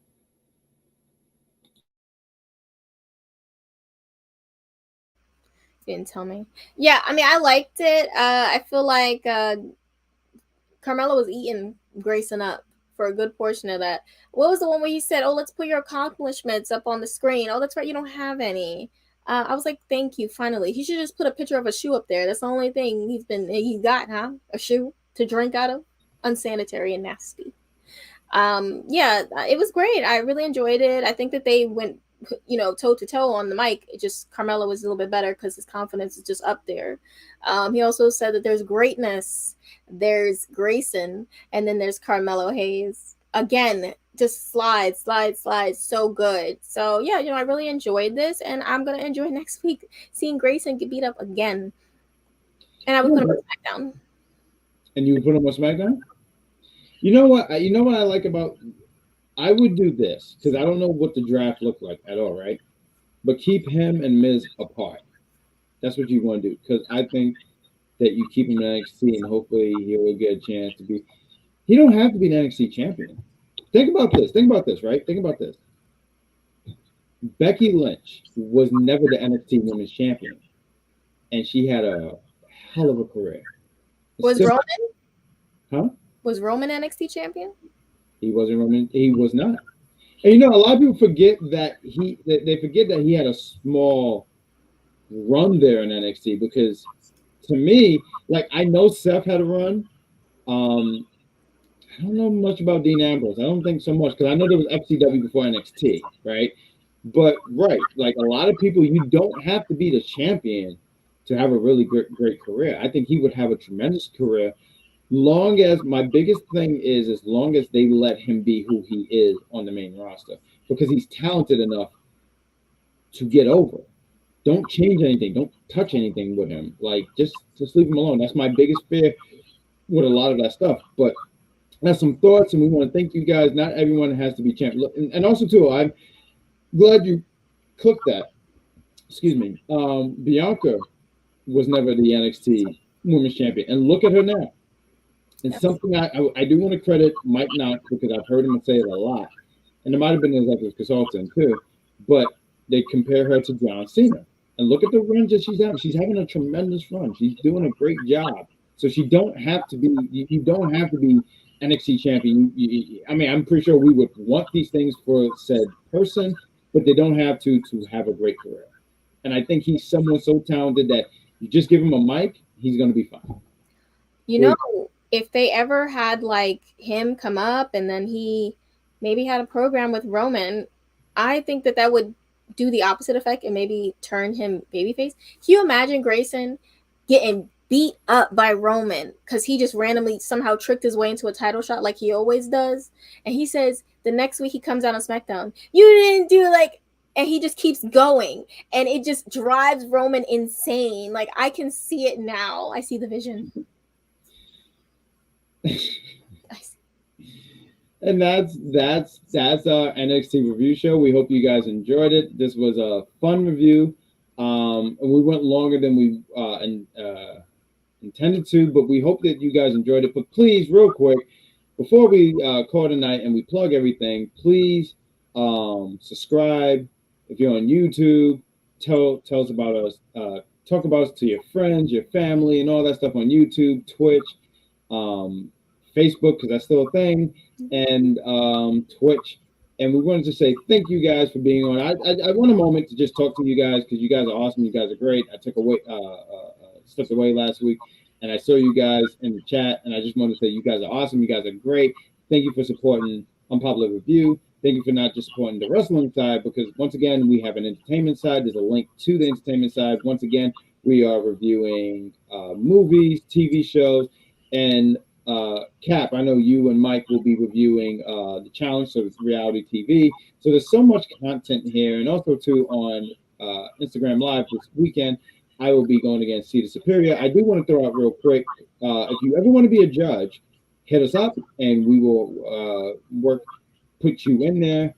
Didn't tell me. Yeah, I mean, I liked it. I feel like Carmelo was eating Grayson up for a good portion of that. What was the one where he said, "Oh, let's put your accomplishments up on the screen"? Oh, that's right, you don't have any. I was like, thank you, finally. He should just put a picture of a shoe up there. That's the only thing he got, huh? A shoe to drink out of? Unsanitary and nasty. Yeah, it was great. I really enjoyed it. I think that they went, toe to toe on the mic. It just Carmelo was a little bit better because his confidence is just up there. He also said that there's greatness, there's Grayson, and then there's Carmelo Hayes. Again, just slides, so good. So yeah, I really enjoyed this, and I'm gonna enjoy next week seeing Grayson get beat up again. And I would put him on SmackDown. And you would put him on SmackDown? You know what I like about? I would do this because I don't know what the draft looked like at all, right? But keep him and Miz apart. That's what you want to do because I think that you keep him in NXT and hopefully he will get a chance to be. He don't have to be an NXT champion. Think about this, right? Think about this. Becky Lynch was never the NXT Women's Champion, and she had a hell of a career. Was Roman? Huh? Was Roman NXT champion? He wasn't Roman. He was not. And a lot of people forget that they forget that he had a small run there in NXT because to me, I know Seth had a run. I don't know much about Dean Ambrose. I don't think so much because I know there was FCW before NXT, right? But right, a lot of people, you don't have to be the champion to have a really great career. I think he would have a tremendous career. Long as my biggest thing is as long as they let him be who he is on the main roster, because he's talented enough to get over. Don't change anything. Don't touch anything with him. Just leave him alone. That's my biggest fear with a lot of that stuff. But that's some thoughts, and we want to thank you guys. Not everyone has to be champion. And also, too, I'm glad you clicked that. Excuse me. Bianca was never the NXT Women's Champion. And look at her now. And something I do want to credit Mike Knox because I've heard him say it a lot. And it might have been an executive consultant, too. But they compare her to John Cena. And look at the run that she's having. She's having a tremendous run. She's doing a great job. So you don't have to be NXT champion. I'm pretty sure we would want these things for said person, but they don't have to have a great career. And I think he's someone so talented that you just give him a mic, he's going to be fine. If they ever had him come up and then he maybe had a program with Roman, I think that would do the opposite effect and maybe turn him babyface. Can you imagine Grayson getting beat up by Roman because he just randomly somehow tricked his way into a title shot like he always does? And he says the next week he comes out on SmackDown, you didn't do and he just keeps going, and it just drives Roman insane. Like, I can see it now. I see the vision. And that's our NXT review show. We hope you guys enjoyed it. This was a fun review. And we went longer than we intended to, but we hope that you guys enjoyed it. But please, real quick, before we call tonight and we plug everything, please subscribe. If you're on YouTube, tell us about us. Talk about us to your friends, your family, and all that stuff on YouTube, Twitch, Facebook, because that's still a thing, and Twitch. And we wanted to say thank you guys for being on. I want a moment to just talk to you guys because you guys are awesome. You guys are great. I took away stepped away last week, and I saw you guys in the chat, and I just want to say you guys are awesome. You guys are great. Thank you for supporting Unpopular Review. Thank you for not just supporting the wrestling side, because once again, we have an entertainment side. There's a link to the entertainment side. Once again, we are reviewing movies, TV shows, and Cap, I know you and Mike will be reviewing the challenge, so it's reality TV. So there's so much content here, and also too on Instagram Live this weekend, I will be going against Cedar Superior. I do want to throw out real quick, if you ever want to be a judge, hit us up, and we will put you in there.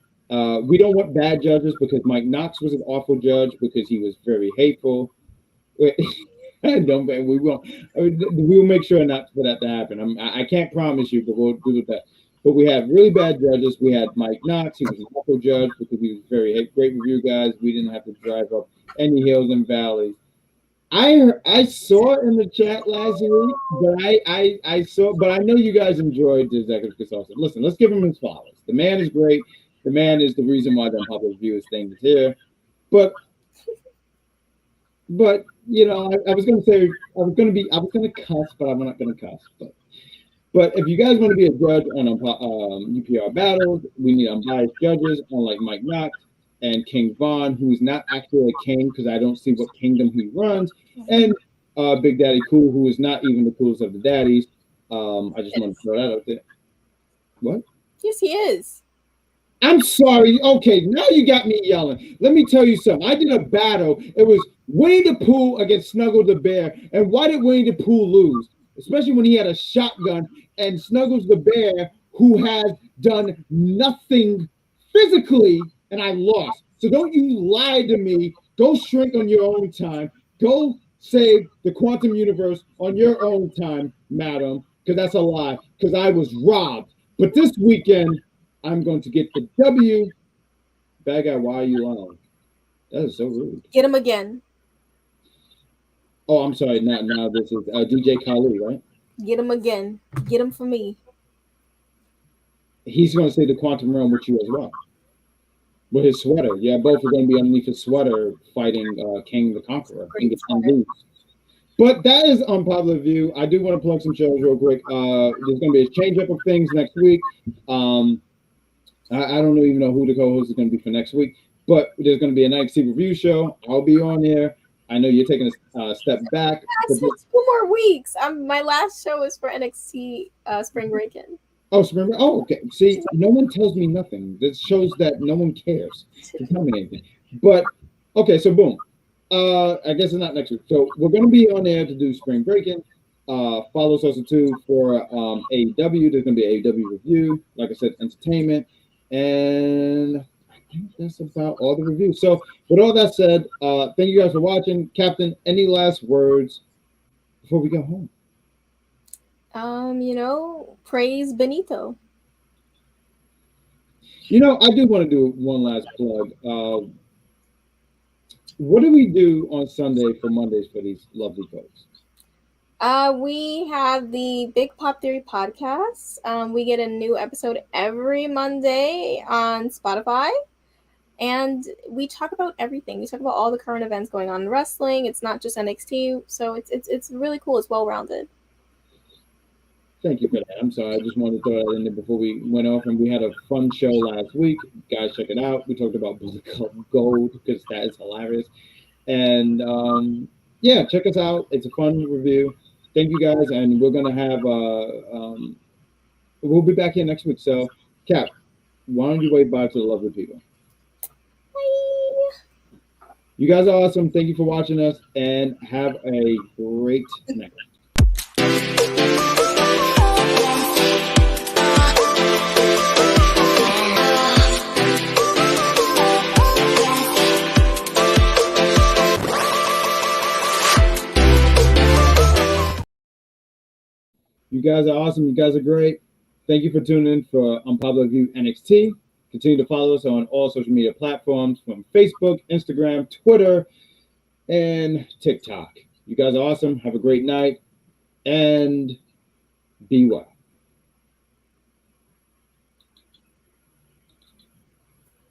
We don't want bad judges because Mike Knox was an awful judge because he was very hateful. We will make sure not for that to happen. I can't promise you, but we'll do that. But we have really bad judges. We had Mike Knox. He was an awful judge because he was very great review guys. We didn't have to drive up any hills and valleys. I saw in the chat last week, but I know you guys enjoyed the executive consultant. Listen, let's give him his flowers. The man is great. The man is the reason why the Unpopular Review thing is here. But you know, I was going to say I was going to cuss, but I'm not going to cuss. But if you guys want to be a judge on UPR battles, we need unbiased judges, unlike Mike Knox and King Vaughn, who's not actually a king because I don't see what kingdom he runs, and Big Daddy Cool, who is not even the coolest of the daddies. I just want to throw that out there. What? Yes, he is. I'm sorry. Okay, now you got me yelling. Let me tell you something. I did a battle. It was Winnie the Pooh against Snuggles the Bear. And why did Winnie the Pooh lose? Especially when he had a shotgun and Snuggles the Bear, who has done nothing physically, and I lost. So don't you lie to me. Go shrink on your own time. Go save the quantum universe on your own time, madam, because that's a lie, because I was robbed. But this weekend, I'm going to get the W. Bad guy, why are you lying? That is so rude. Get him again. Oh, I'm sorry. Now this is DJ Khalid, right? Get him again. Get him for me. He's going to say the quantum realm with you as well. With his sweater. Yeah, both are going to be underneath his sweater fighting King the Conqueror. But that is Unpopular View. I do want to plug some shows real quick. There's going to be a change up of things next week. I don't even know who the co-host is going to be for next week, but there's going to be an NXT review show. I'll be on there. I know you're taking a step back. That's 2 more weeks. My last show is for NXT Spring Break-In. Oh, Spring Break. Oh, okay. See, no one tells me nothing. This shows that no one cares to tell me anything. But okay, so boom. I guess it's not next week. So we're going to be on there to do Spring Break-In. Follow us also too for AEW. There's going to be an AEW review. Like I said, entertainment. And I think that's about all the reviews. So with all that said, thank you guys for watching. Captain, any last words before we go home? Praise Benito. I do want to do one last plug. What do we do on Sunday for Mondays for these lovely folks? We have the Big Pop Theory podcast. We get a new episode every Monday on Spotify. And we talk about everything. We talk about all the current events going on in wrestling. It's not just NXT. So it's really cool. It's well-rounded. Thank you for that. I'm sorry. I just wanted to throw that in there before we went off. And we had a fun show last week. Guys, check it out. We talked about Bullet Club Gold because that is hilarious. And, check us out. It's a fun review. Thank you guys, and we're gonna have we'll be back here next week. So, Cap, why don't you wave bye to the lovely people? Bye. You guys are awesome. Thank you for watching us, and have a great night. You guys are awesome. You guys are great. Thank you for tuning in for Unpopular View NXT. Continue to follow us on all social media platforms from Facebook, Instagram, Twitter, and TikTok. You guys are awesome. Have a great night, and be well.